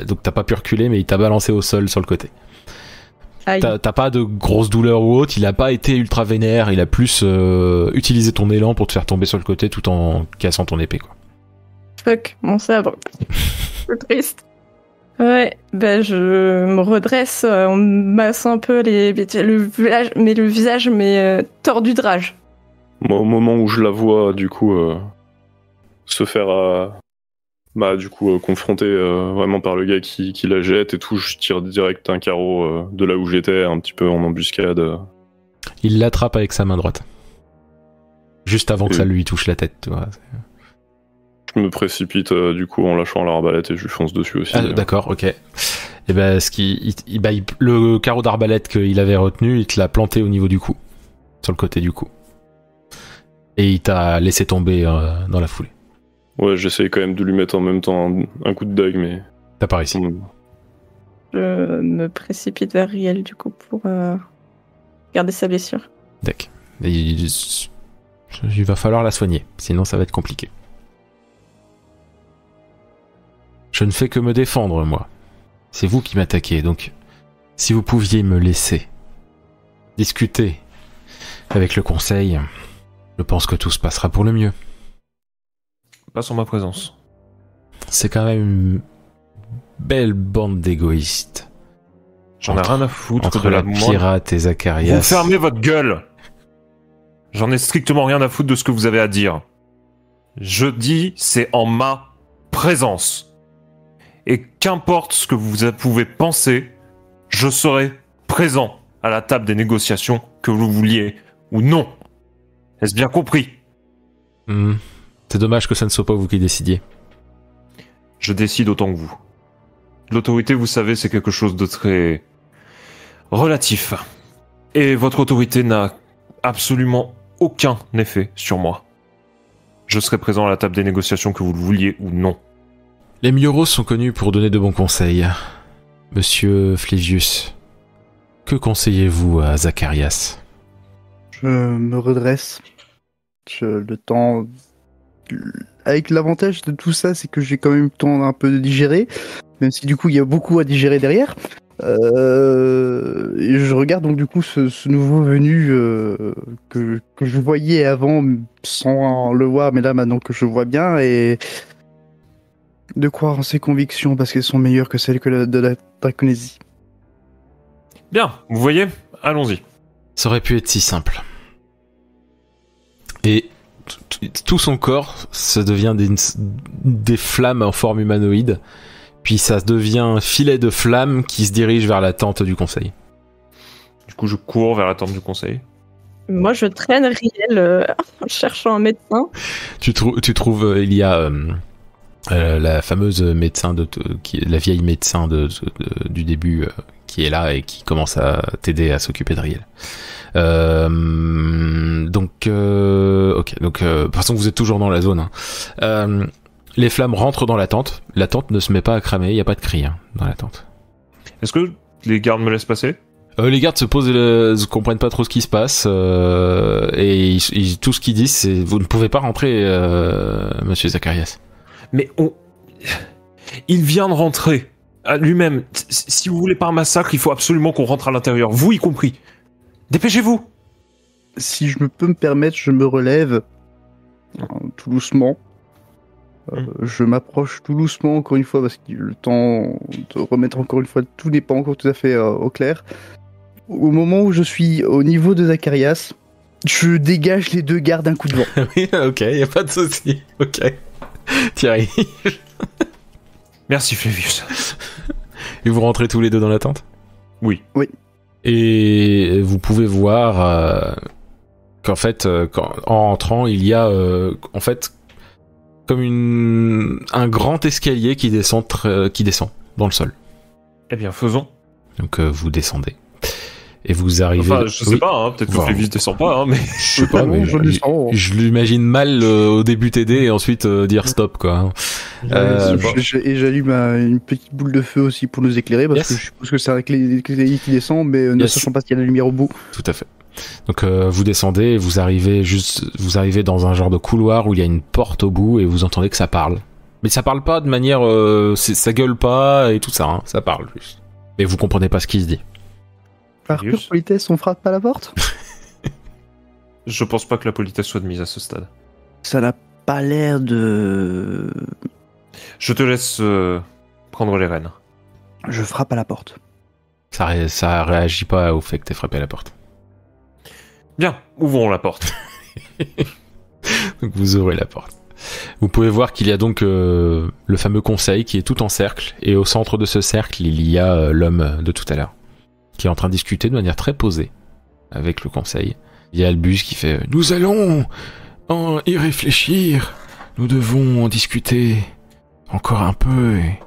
Donc, t'as pas pu reculer, mais il t'a balancé au sol sur le côté. T'as pas de grosses douleurs ou autre. Il a pas été ultra vénère. Il a plus utilisé ton élan pour te faire tomber sur le côté tout en cassant ton épée, quoi. Fuck, mon sabre. C'est triste. Ouais, je me redresse, on masse un peu le visage, mais tordu de rage. Moi, au moment où je la vois, du coup, se faire confronter vraiment par le gars qui la jette et tout, je tire direct un carreau de là où j'étais, un petit peu en embuscade. Il l'attrape avec sa main droite. Juste avant que ça lui touche la tête, tu vois. Je me précipite du coup en lâchant l'arbalète et je lui fonce dessus aussi. Ah, d'accord, ok. Et le carreau d'arbalète qu'il avait retenu, il te l'a planté au niveau du cou. Sur le côté du cou. Et il t'a laissé tomber dans la foulée. Ouais, j'essaye quand même de lui mettre en même temps un coup de dague, mais... T'as pas réussi. Je me précipite vers Riel, du coup, pour garder sa blessure. D'accord. Il va falloir la soigner, sinon ça va être compliqué. Je ne fais que me défendre, moi. C'est vous qui m'attaquez, donc si vous pouviez me laisser discuter avec le conseil, je pense que tout se passera pour le mieux. Pas sur ma présence. C'est quand même une belle bande d'égoïstes. J'en ai rien à foutre entre de la la moindre. pirate et Zacharias. Vous fermez votre gueule. J'en ai strictement rien à foutre de ce que vous avez à dire. Je dis, c'est en ma présence. Et qu'importe ce que vous pouvez penser, je serai présent à la table des négociations, que vous vouliez ou non. Est-ce bien compris ? C'est dommage que ça ne soit pas vous qui décidiez. Je décide autant que vous. L'autorité, vous savez, c'est quelque chose de très relatif. Et votre autorité n'a absolument aucun effet sur moi. Je serai présent à la table des négociations, que vous le vouliez ou non. Les Mioros sont connus pour donner de bons conseils. Monsieur Flévius, que conseillez-vous à Zacharias ? Je me redresse. Le temps... Avec l'avantage de tout ça, c'est que j'ai quand même le temps un peu de digérer, même si du coup il y a beaucoup à digérer derrière. Et je regarde donc du coup ce nouveau venu que je voyais avant sans le voir, mais là maintenant que je vois bien, et de croire en ses convictions parce qu'elles sont meilleures que celles de la Draconésie. Bien, vous voyez ? Allons-y. Ça aurait pu être si simple. Et tout son corps se devient des flammes en forme humanoïde, puis ça devient un filet de flammes qui se dirige vers la tente du conseil. Du coup, je cours vers la tente du conseil. Moi, je traîne Riel en cherchant un médecin. Tu trouves, il y a la fameuse médecin la vieille médecin du début qui est là et qui commence à t'aider à s'occuper de Riel. Ok. Donc, de toute façon, vous êtes toujours dans la zone. Hein. Les flammes rentrent dans la tente. La tente ne se met pas à cramer. Il n'y a pas de cri dans la tente. Est-ce que les gardes me laissent passer ? Les gardes se posent, ne comprennent pas trop ce qui se passe, et tout ce qu'ils disent, c'est vous ne pouvez pas rentrer, Monsieur Zacharias. Mais il vient de rentrer à lui-même. Si vous voulez pas un massacre, il faut absolument qu'on rentre à l'intérieur, vous y compris. Dépêchez-vous. Si je peux me permettre, je me relève tout doucement. Je m'approche tout doucement encore une fois parce que le temps de remettre encore une fois tout n'est pas encore tout à fait au clair. Au moment où je suis au niveau de Zacharias, je dégage les deux gardes d'un coup de vent. Oui, ok, y a pas de souci. Ok. Thierry. Merci Flavius. Et vous rentrez tous les deux dans la tente ? Oui. Oui. Et vous pouvez voir qu'en fait, en rentrant, il y a en fait comme un grand escalier qui descend dans le sol. Eh bien, faisons. Donc vous descendez. Et vous arrivez... Enfin, je sais pas, hein, peut-être que Flavius descend pas, hein, mais... Je sais pas, mais je l'imagine mal au début t'aider et ensuite dire stop, quoi. Et j'allume une petite boule de feu aussi pour nous éclairer, parce que je suppose que c'est un éclaireur qui descend, mais ne sachant pas s'il y a de la lumière au bout. Tout à fait. Donc vous descendez et vous arrivez dans un genre de couloir où il y a une porte au bout et vous entendez que ça parle. Mais ça parle pas de manière... ça gueule pas et tout ça, hein, ça parle juste. Mais vous comprenez pas ce qui se dit. Par pure politesse, on frappe pas à la porte ? Je pense pas que la politesse soit de mise à ce stade. Ça n'a pas l'air de... Je te laisse prendre les rênes. Je frappe à la porte. Ça réagit pas au fait que t'aies frappé à la porte. Bien, ouvrons la porte. Donc vous ouvrez la porte. Vous pouvez voir qu'il y a donc le fameux conseil qui est tout en cercle, et au centre de ce cercle, il y a l'homme de tout à l'heure, qui est en train de discuter de manière très posée avec le conseil. Il y a Albus qui fait « Nous allons y réfléchir, nous devons en discuter encore un peu, et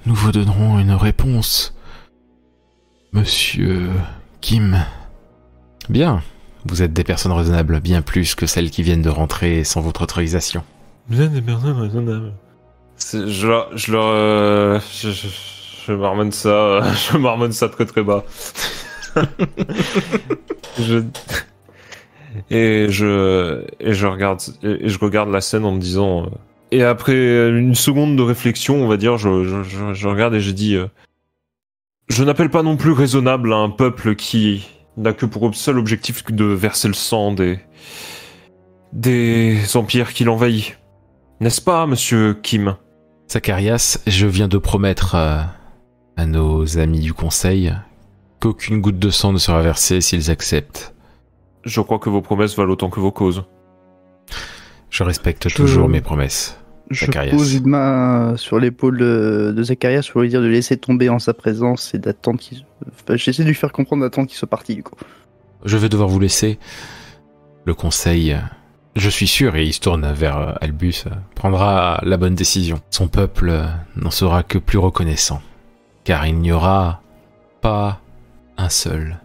nous vous donnerons une réponse, Monsieur Kim. » Bien, vous êtes des personnes raisonnables, bien plus que celles qui viennent de rentrer sans votre autorisation. Vous êtes des personnes raisonnables. Je marmonne ça, je marmonne ça très très bas. Et je regarde la scène en me disant. Et après une seconde de réflexion, on va dire, je regarde et je dis. Je n'appelle pas non plus raisonnable un peuple qui n'a que pour seul objectif de verser le sang des empires qui l'envahissent. N'est-ce pas, monsieur Kim? Zacharias, je viens de promettre à nos amis du conseil qu'aucune goutte de sang ne sera versée s'ils acceptent. Je crois que vos promesses valent autant que vos causes. Je respecte toujours mes promesses, Zacharias. Je pose une main sur l'épaule de Zacharias pour lui dire de laisser tomber en sa présence et d'attendre qu'il... Enfin, j'essaie de lui faire comprendre d'attendre qu'il soit parti, du coup. Je vais devoir vous laisser. Le conseil, je suis sûr, et il se tourne vers Albus, prendra la bonne décision. Son peuple n'en sera que plus reconnaissant, car il n'y aura pas un seul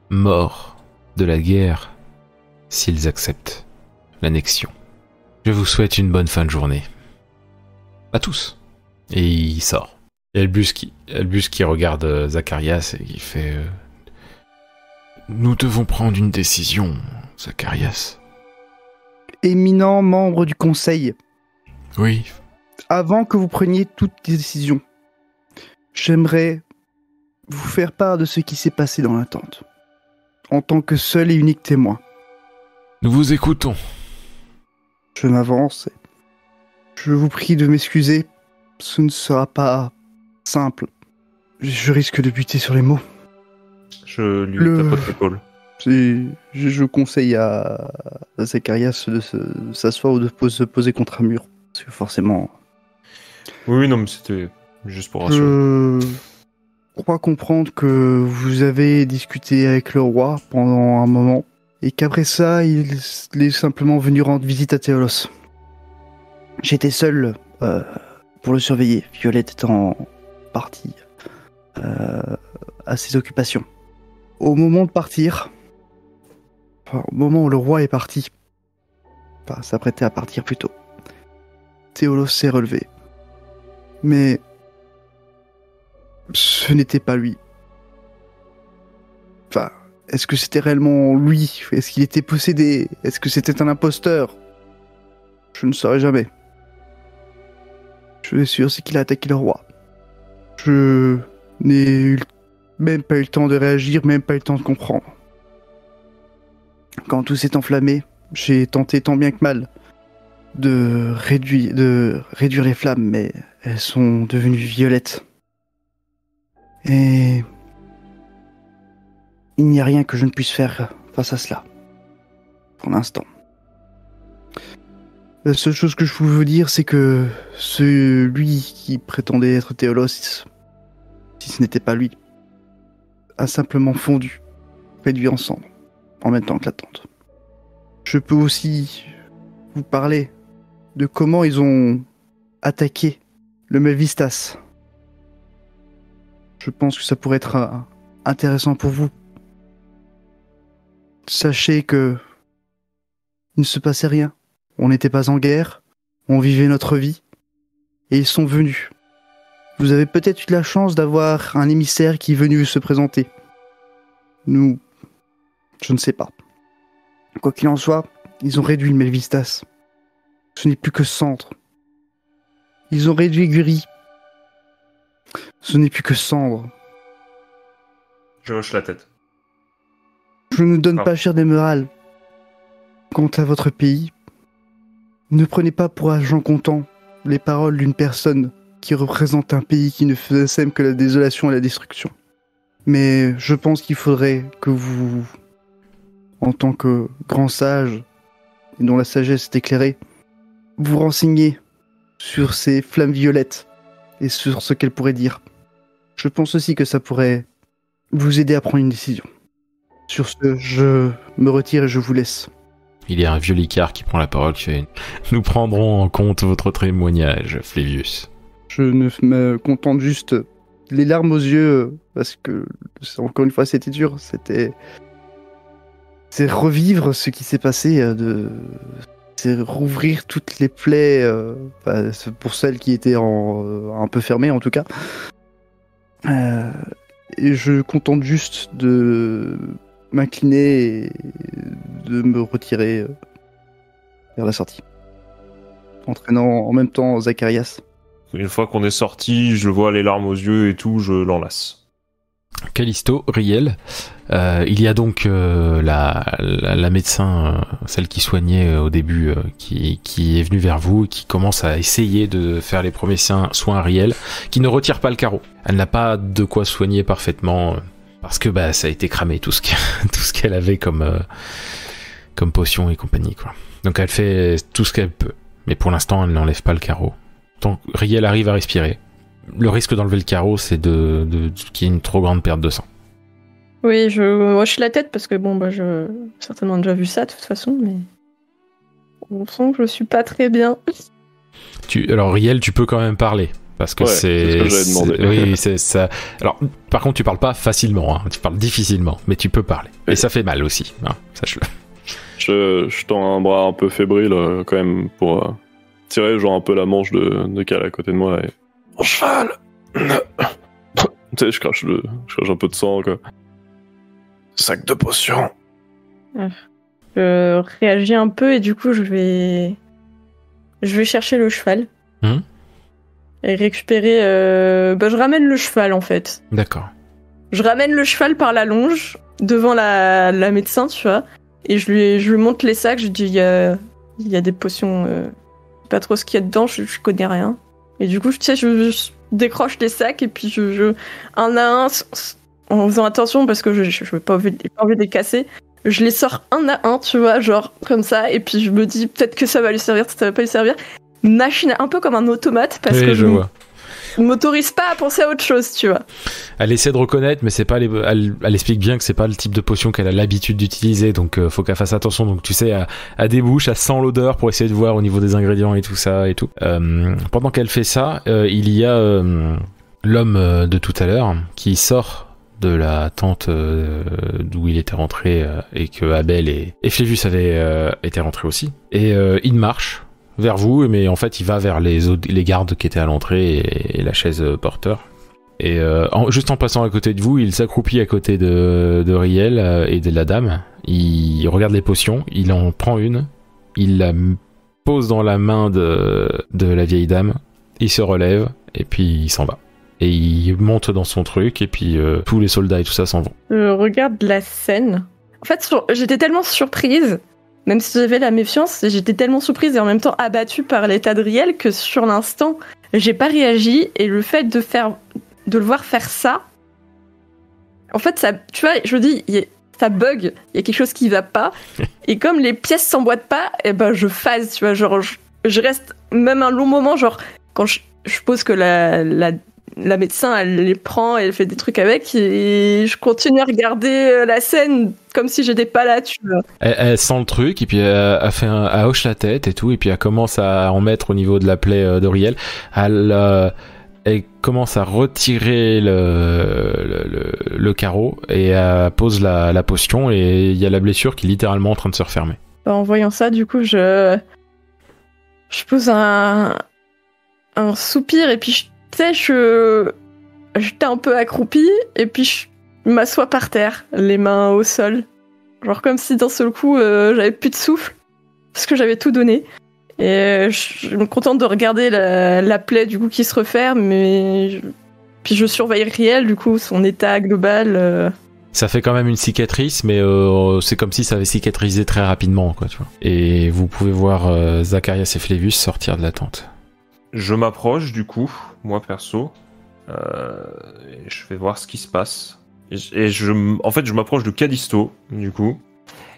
mort de la guerre s'ils acceptent l'annexion. Je vous souhaite une bonne fin de journée. À tous. Et il sort. Et Albus qui regarde Zacharias et qui fait... Nous devons prendre une décision, Zacharias. Éminent membre du conseil. Oui. Avant que vous preniez toute décision, j'aimerais vous faire part de ce qui s'est passé dans la tente, en tant que seul et unique témoin. Nous vous écoutons. Je m'avance. Je vous prie de m'excuser. Ce ne sera pas simple. Je risque de buter sur les mots. Je lui tapote l'épaule. Je conseille à Zacharias de s'asseoir ou de se poser contre un mur. Parce que forcément... Oui, non, mais c'était juste pour rassurer. Je crois comprendre que vous avez discuté avec le roi pendant un moment, et qu'après ça, il est simplement venu rendre visite à Théolos. J'étais seul pour le surveiller, Violette étant partie à ses occupations. Au moment de partir, au moment où le roi est parti, s'apprêtait à partir plutôt, Théolos s'est relevé. Mais ce n'était pas lui. Enfin, est-ce que c'était réellement lui? Est-ce qu'il était possédé? Est-ce que c'était un imposteur? Je ne saurais jamais. Je suis sûr, c'est qu'il a attaqué le roi. Je n'ai même pas eu le temps de réagir, même pas eu le temps de comprendre. Quand tout s'est enflammé, j'ai tenté tant bien que mal de réduire les flammes, mais elles sont devenues violettes. Et il n'y a rien que je ne puisse faire face à cela, pour l'instant. La seule chose que je pouvais vous dire, c'est que celui qui prétendait être Théolos, si ce n'était pas lui, a simplement fondu, réduit en cendres, en même temps que la tente. Je peux aussi vous parler de comment ils ont attaqué le Melvistas. Je pense que ça pourrait être intéressant pour vous. Sachez que il ne se passait rien. On n'était pas en guerre. On vivait notre vie. Et ils sont venus. Vous avez peut-être eu la chance d'avoir un émissaire qui est venu se présenter. Nous, je ne sais pas. Quoi qu'il en soit, ils ont réduit le Melvistas. Ce n'est plus que cendre. Ils ont réduit Guri. Ce n'est plus que cendre. Je hoche la tête. Je ne donne pas cher d'émeraude. Quant à votre pays, ne prenez pas pour argent comptant les paroles d'une personne qui représente un pays qui ne sème que la désolation et la destruction. Mais je pense qu'il faudrait que vous, en tant que grand sage, et dont la sagesse est éclairée, vous renseigniez sur ces flammes violettes et sur ce qu'elles pourraient dire. Je pense aussi que ça pourrait vous aider à prendre une décision. Sur ce, je me retire et je vous laisse. Il y a un vieux licard qui prend la parole, qui fait « Nous prendrons en compte votre témoignage, Flévius. » Je ne me contente juste les larmes aux yeux, parce que, encore une fois, c'était dur. C'est revivre ce qui s'est passé, c'est rouvrir toutes les plaies, pour celles qui étaient un peu fermées, en tout cas. Et je contente juste de m'incliner et de me retirer vers la sortie. Entraînant en même temps Zacharias. Une fois qu'on est sorti, je le vois les larmes aux yeux et tout, je l'enlace. Callisto, Riel, il y a donc la médecin, celle qui soignait au début, qui est venue vers vous et qui commence à essayer de faire les premiers soins à Riel, qui ne retire pas le carreau. Elle n'a pas de quoi soigner parfaitement, parce que ça a été cramé tout ce qu'elle avait comme potion et compagnie, quoi. Donc elle fait tout ce qu'elle peut, mais pour l'instant elle n'enlève pas le carreau. Tant que Riel arrive à respirer, le risque d'enlever le carreau, c'est qu'il y ait une trop grande perte de sang. Oui, je hoche la tête parce que j'ai certainement déjà vu ça de toute façon, mais on sent que je suis pas très bien. Alors Riel, tu peux quand même parler. Parce que c'est ce que j'avais demandé. Oui, c'est ça. Alors, par contre, tu parles pas facilement, hein. Tu parles difficilement, mais tu peux parler. Et ça fait mal aussi, hein, sache-le. Je tends un bras un peu fébrile quand même pour tirer genre un peu la manche de Cal à côté de moi et... Mon cheval. Tu sais, je crache un peu de sang, quoi. Sac de potions. Je réagis un peu et du coup, je vais chercher le cheval. Et récupérer... je ramène le cheval, en fait. D'accord. Je ramène le cheval par la longe, devant la médecin, tu vois. Et je lui montre les sacs, je lui dis, il y a des potions... pas trop ce qu'il y a dedans, je connais rien. Et du coup, je décroche les sacs, et puis un à un, en faisant attention, parce que je n'ai pas envie de les casser, je les sors un à un, tu vois, genre comme ça, et puis je me dis, peut-être que ça va lui servir, ça va pas lui servir. Machine, un peu comme un automate, parce que je m'autorise pas à penser à autre chose, tu vois. Elle essaie de reconnaître, mais c'est pas elle explique bien que c'est pas le type de potion qu'elle a l'habitude d'utiliser, donc faut qu'elle fasse attention. Donc tu sais, à des bouches, elle sent l'odeur pour essayer de voir au niveau des ingrédients et tout ça et tout. Pendant qu'elle fait ça, il y a l'homme de tout à l'heure qui sort de la tente d'où il était rentré et que Abel et Flévius avaient été rentrés aussi. Et il marche vers vous, mais en fait il va vers les gardes qui étaient à l'entrée et la chaise porteur. Et juste en passant à côté de vous, il s'accroupit à côté de Riel et de la dame. Il regarde les potions, il en prend une, il la pose dans la main de la vieille dame, il se relève et puis il s'en va. Et il monte dans son truc et puis tous les soldats et tout ça s'en vont. Je regarde la scène. En fait, j'étais tellement surprise. Même si j'avais la méfiance, j'étais tellement surprise et en même temps abattue par l'état de Riel que sur l'instant, j'ai pas réagi. Et le fait de le voir faire ça, en fait, ça, tu vois, je dis, ça bug, il y a quelque chose qui va pas. Et comme les pièces s'emboîtent pas, je phase, tu vois, genre, je reste même un long moment, genre, quand je suppose que la médecin, elle les prend et elle fait des trucs avec, et je continue à regarder la scène comme si j'étais pas là, tu vois. Elle sent le truc, et puis elle hoche la tête et tout, et puis elle commence à en mettre au niveau de la plaie d'Auriel. Elle commence à retirer le carreau, et elle pose la potion, et il y a la blessure qui est littéralement en train de se refermer. En voyant ça, du coup, je pose un soupir, et puis j'étais un peu accroupie, et puis je m'assois par terre, les mains au sol. Genre comme si d'un seul coup, j'avais plus de souffle, parce que j'avais tout donné. Et je me contente de regarder la plaie, du coup, qui se referme, puis je surveille Riel, du coup, son état global. Ça fait quand même une cicatrice, mais c'est comme si ça avait cicatrisé très rapidement, quoi, tu vois. Et vous pouvez voir Zacharias et Flévius sortir de la tente. Je m'approche du coup, moi perso, et je vais voir ce qui se passe. En fait, je m'approche de Callisto, du coup,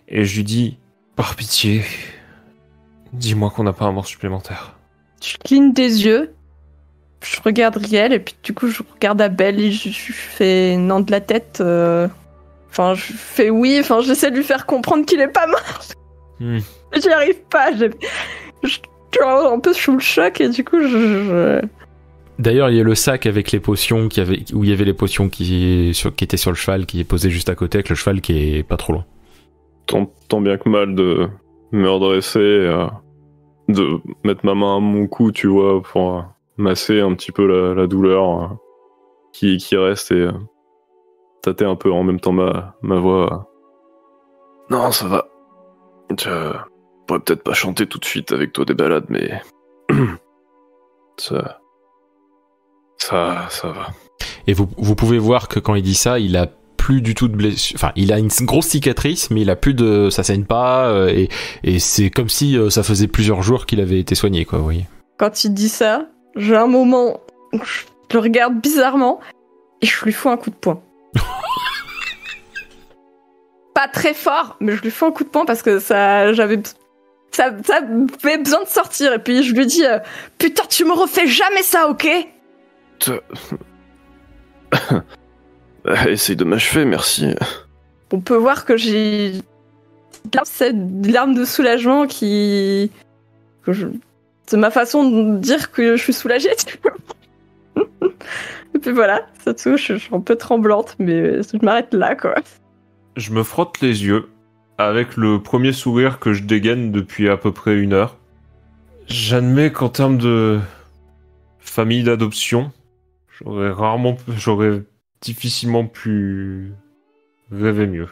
et je lui dis, par pitié, dis-moi qu'on n'a pas un mort supplémentaire. Je cligne des yeux, je regarde Riel, et puis du coup je regarde Abel, et je fais non de la tête. Enfin, je fais oui, enfin j'essaie de lui faire comprendre qu'il est pas mort. J'y arrive pas, je suis un peu sous le choc, et du coup D'ailleurs, il y a le sac avec les potions où il y avait les potions qui étaient sur le cheval, qui est posé juste à côté avec le cheval qui est pas trop loin. Tant bien que mal de me redresser, de mettre ma main à mon cou, tu vois, pour masser un petit peu la douleur qui reste et tâter un peu en même temps ma voix. Non, ça va. Je pourrais peut-être pas chanter tout de suite avec toi des balades, mais ça va. Et vous pouvez voir que quand il dit ça, il a plus du tout de blessure. Enfin, il a une grosse cicatrice, mais il a plus de. Ça saigne pas, et c'est comme si ça faisait plusieurs jours qu'il avait été soigné, quoi, vous voyez. Quand il dit ça, j'ai un moment où je le regarde bizarrement et je lui fous un coup de poing. Pas très fort, mais je lui fous un coup de poing parce que ça avait besoin de sortir. Et puis je lui dis putain, tu me refais jamais ça, ok? Essaye de m'achever, merci. On peut voir que j'ai cette larme de soulagement qui... C'est ma façon de dire que je suis soulagée. Et puis voilà, ça touche, je suis un peu tremblante, mais je m'arrête là, quoi. Je me frotte les yeux avec le premier sourire que je dégaine depuis à peu près 1 heure. J'admets qu'en termes de famille d'adoption, j'aurais difficilement pu rêver mieux.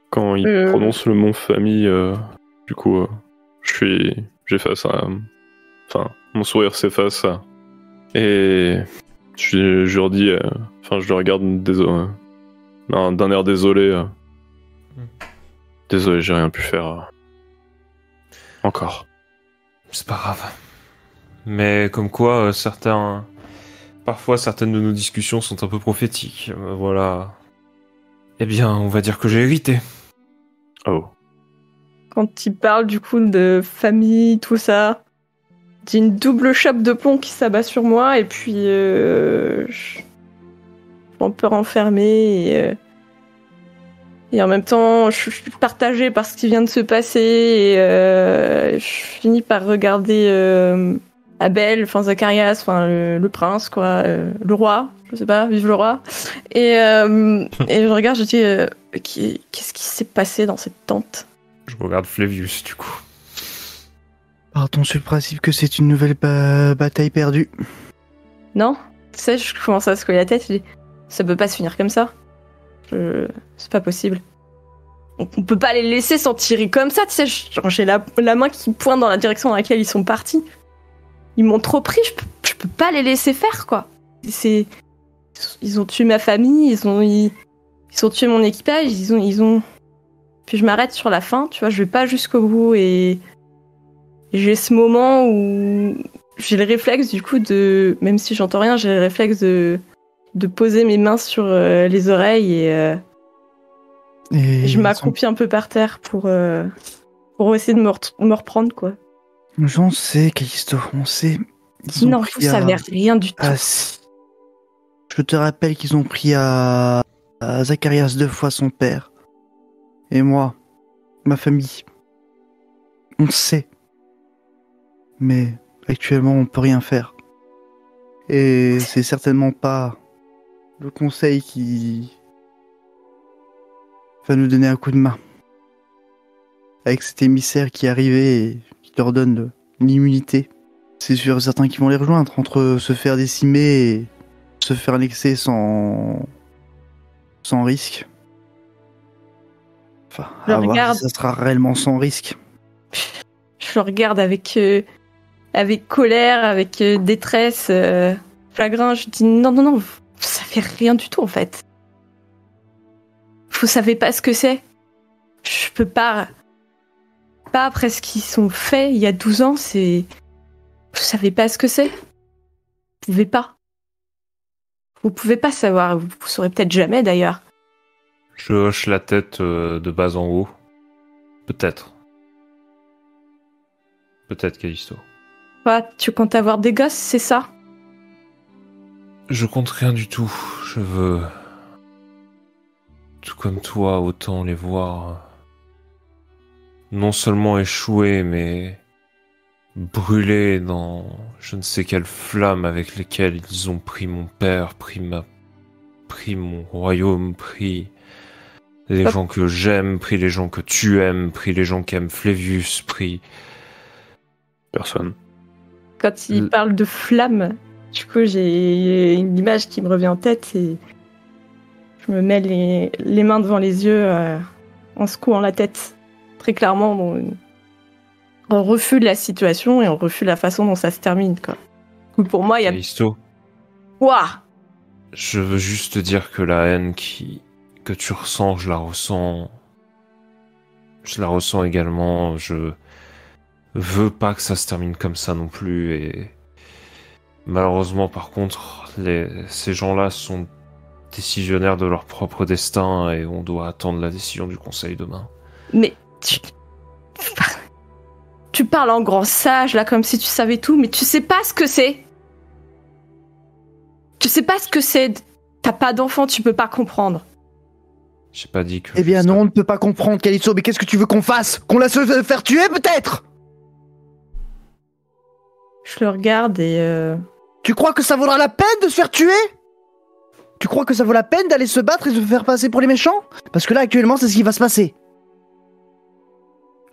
Quand il prononce le mot famille, du coup, j'ai face à... Enfin, mon sourire s'efface. Et je leur dis... Enfin, je le regarde d'un air désolé. Désolé, j'ai rien pu faire. Encore. C'est pas grave. Mais comme quoi, parfois certaines de nos discussions sont un peu prophétiques. Voilà. Eh bien, on va dire que j'ai hérité. Oh. Quand il parle du coup de famille, tout ça, j'ai une double chape de plomb qui s'abat sur moi, et puis je suis un peu renfermée, et en même temps je suis partagée par ce qui vient de se passer, et je finis par regarder Abel, enfin Zacharias, enfin le prince, quoi, le roi, je sais pas, vive le roi, et je regarde, je dis qu'est-ce qui s'est passé dans cette tente? Je regarde Flavius, du coup. Partons sur le principe que c'est une nouvelle bataille perdue. Non, tu sais, je commence à secouer la tête, je dis, ça peut pas se finir comme ça. C'est pas possible. On peut pas les laisser s'en tirer comme ça, tu sais, j'ai la main qui pointe dans la direction dans laquelle ils sont partis. Ils m'ont trop pris, je peux pas les laisser faire, quoi. Ils ont tué ma famille, ils ont tué mon équipage, ils ont... Puis je m'arrête sur la fin, tu vois, je vais pas jusqu'au bout, et j'ai ce moment où j'ai le réflexe du coup de, même si j'entends rien, j'ai le réflexe de poser mes mains sur les oreilles, et je m'accroupis un peu par terre pour essayer de me reprendre, quoi. J'en sais, Callisto, on sait. Non, vous savez rien du tout. Ah, si. Je te rappelle qu'ils ont pris à Zacharias 2 fois son père. Et moi, ma famille. On sait. Mais actuellement, on peut rien faire. Et c'est certainement pas le conseil qui va nous donner un coup de main. Avec cet émissaire qui est arrivé et qui leur donne l'immunité. C'est sûr et certain qu'ils vont les rejoindre. Entre se faire décimer et se faire annexer sans risque. Enfin, à voir si ça sera réellement sans risque. Je le regarde avec colère, avec détresse, chagrin. Je dis non, vous savez rien du tout, en fait. Vous savez pas ce que c'est. Je peux pas après ce qu'ils sont faits il y a 12 ans, c'est savez pas ce que c'est. Vous pouvez pas. Vous pouvez pas savoir. Vous saurez peut-être jamais d'ailleurs. Je hoche la tête de bas en haut. Peut-être. Peut-être, Callisto. Quoi, tu comptes avoir des gosses, c'est ça? Je compte rien du tout. Je veux... tout comme toi, autant les voir... non seulement échouer, mais... brûler dans je ne sais quelle flamme avec lesquelles ils ont pris mon père, pris mon royaume, pris les gens que j'aime, pris les gens que tu aimes, pris les gens qui aiment Flavius, pris... Personne. Quand il parle de flamme, du coup, j'ai une image qui me revient en tête et je me mets les mains devant les yeux en secouant la tête. Très clairement, on refuse la situation et on refuse la façon dont ça se termine, quoi. Pour moi, il y a... Callisto, Ouah! je veux juste te dire que la haine que tu ressens, je la ressens également. Je veux pas que ça se termine comme ça non plus. Et malheureusement, par contre, ces gens-là sont décisionnaires de leur propre destin et on doit attendre la décision du conseil demain. Mais tu parles en grand sage, là, comme si tu savais tout, mais tu sais pas ce que c'est. Tu sais pas ce que c'est. T'as pas d'enfant, tu peux pas comprendre. J'ai pas dit que... Eh bien non, on ne peut pas comprendre, Callisto, mais qu'est-ce que tu veux qu'on fasse? Qu'on la se faire tuer, peut-être? Je le regarde et... Tu crois que ça vaudra la peine de se faire tuer? Tu crois que ça vaut la peine d'aller se battre et se faire passer pour les méchants? Parce que là, actuellement, c'est ce qui va se passer.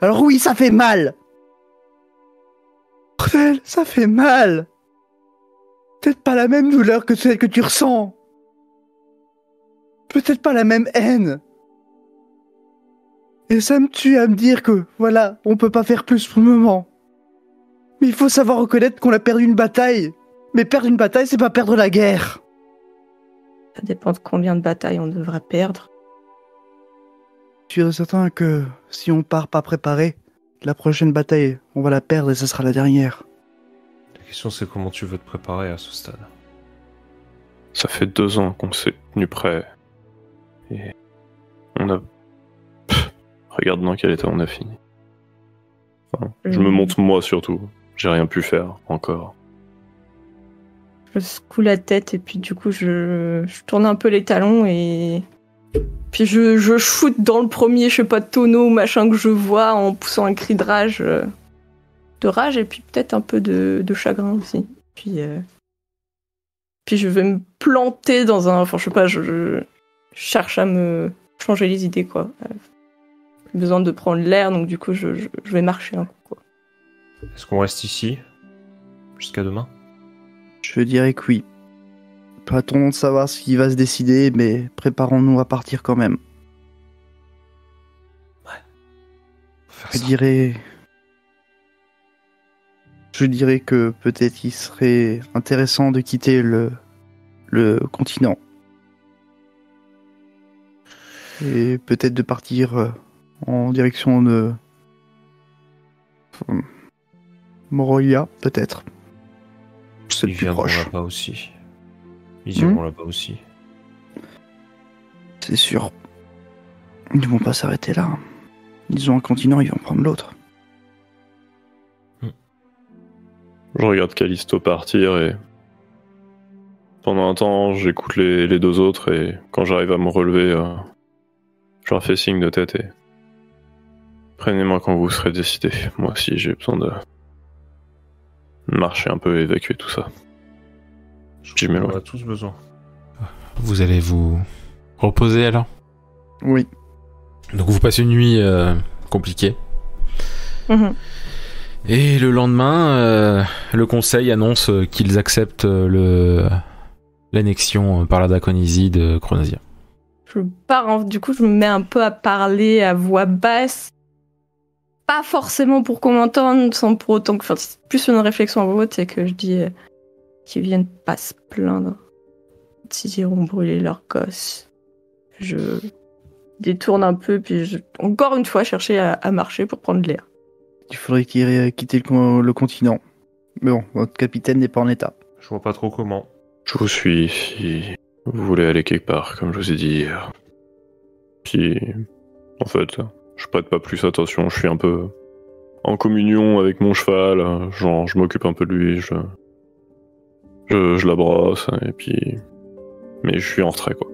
Alors oui, ça fait mal. Bordel, ça fait mal. Peut-être pas la même douleur que celle que tu ressens. Peut-être pas la même haine. Et ça me tue à me dire que, voilà, on peut pas faire plus pour le moment. Mais il faut savoir reconnaître qu'on a perdu une bataille. Mais perdre une bataille, c'est pas perdre la guerre. Ça dépend de combien de batailles on devra perdre. Je suis certain que si on part pas préparé, la prochaine bataille, on va la perdre et ça sera la dernière. La question, c'est comment tu veux te préparer à ce stade. Ça fait 2 ans qu'on s'est tenu prêt. Et on a... regarde dans quel état on a fini. Enfin, je me montre moi surtout. J'ai rien pu faire encore. Je secoue la tête et puis du coup je tourne un peu les talons et puis je shoot dans le premier, je sais pas, tonneau ou machin que je vois en poussant un cri de rage et puis peut-être un peu de chagrin aussi. Puis je vais me planter dans un... Enfin je sais pas, je cherche à me changer les idées, quoi. J'ai besoin de prendre l'air, donc du coup je vais marcher un coup, quoi. Est-ce qu'on reste ici jusqu'à demain? Je dirais que oui. Pas attendons de savoir ce qui va se décider, mais préparons-nous à partir quand même. Je dirais que peut-être il serait intéressant de quitter le continent. Et peut-être de partir en direction de Morolia, peut-être. C'est le Ils plus viendront proche. là-bas aussi. Ils iront là-bas aussi. C'est sûr. Ils ne vont pas s'arrêter là. Ils ont un continent, ils vont prendre l'autre. Je regarde Callisto partir et... pendant un temps, j'écoute les 2 autres et quand j'arrive à me relever, je leur fais signe de tête et... prenez-moi quand vous serez décidés. Moi aussi, j'ai besoin de... marcher un peu et évacuer tout ça. Je crois qu'on a tous besoin. Vous allez vous reposer alors? Oui. Donc vous passez une nuit compliquée. Mhm. Et le lendemain, le conseil annonce qu'ils acceptent l'annexion par la Draconésie de Chronosia. Je pars, du coup je me mets un peu à parler à voix basse. Pas forcément pour qu'on m'entende, sans pour autant que... Enfin, c'est plus une réflexion à voix haute, c'est que je dis qu'ils viennent pas se plaindre s'ils iront brûler leur gosse. Je détourne un peu, puis encore une fois chercher à marcher pour prendre l'air. Il faudrait qu'il quitter le continent. Mais bon, votre capitaine n'est pas en état. Je vois pas trop comment. Je vous suis si vous voulez aller quelque part, comme je vous ai dit. Puis, en fait, je prête pas plus attention, je suis un peu en communion avec mon cheval, genre je m'occupe un peu de lui, je la brosse, et puis... Mais je suis en retrait, quoi.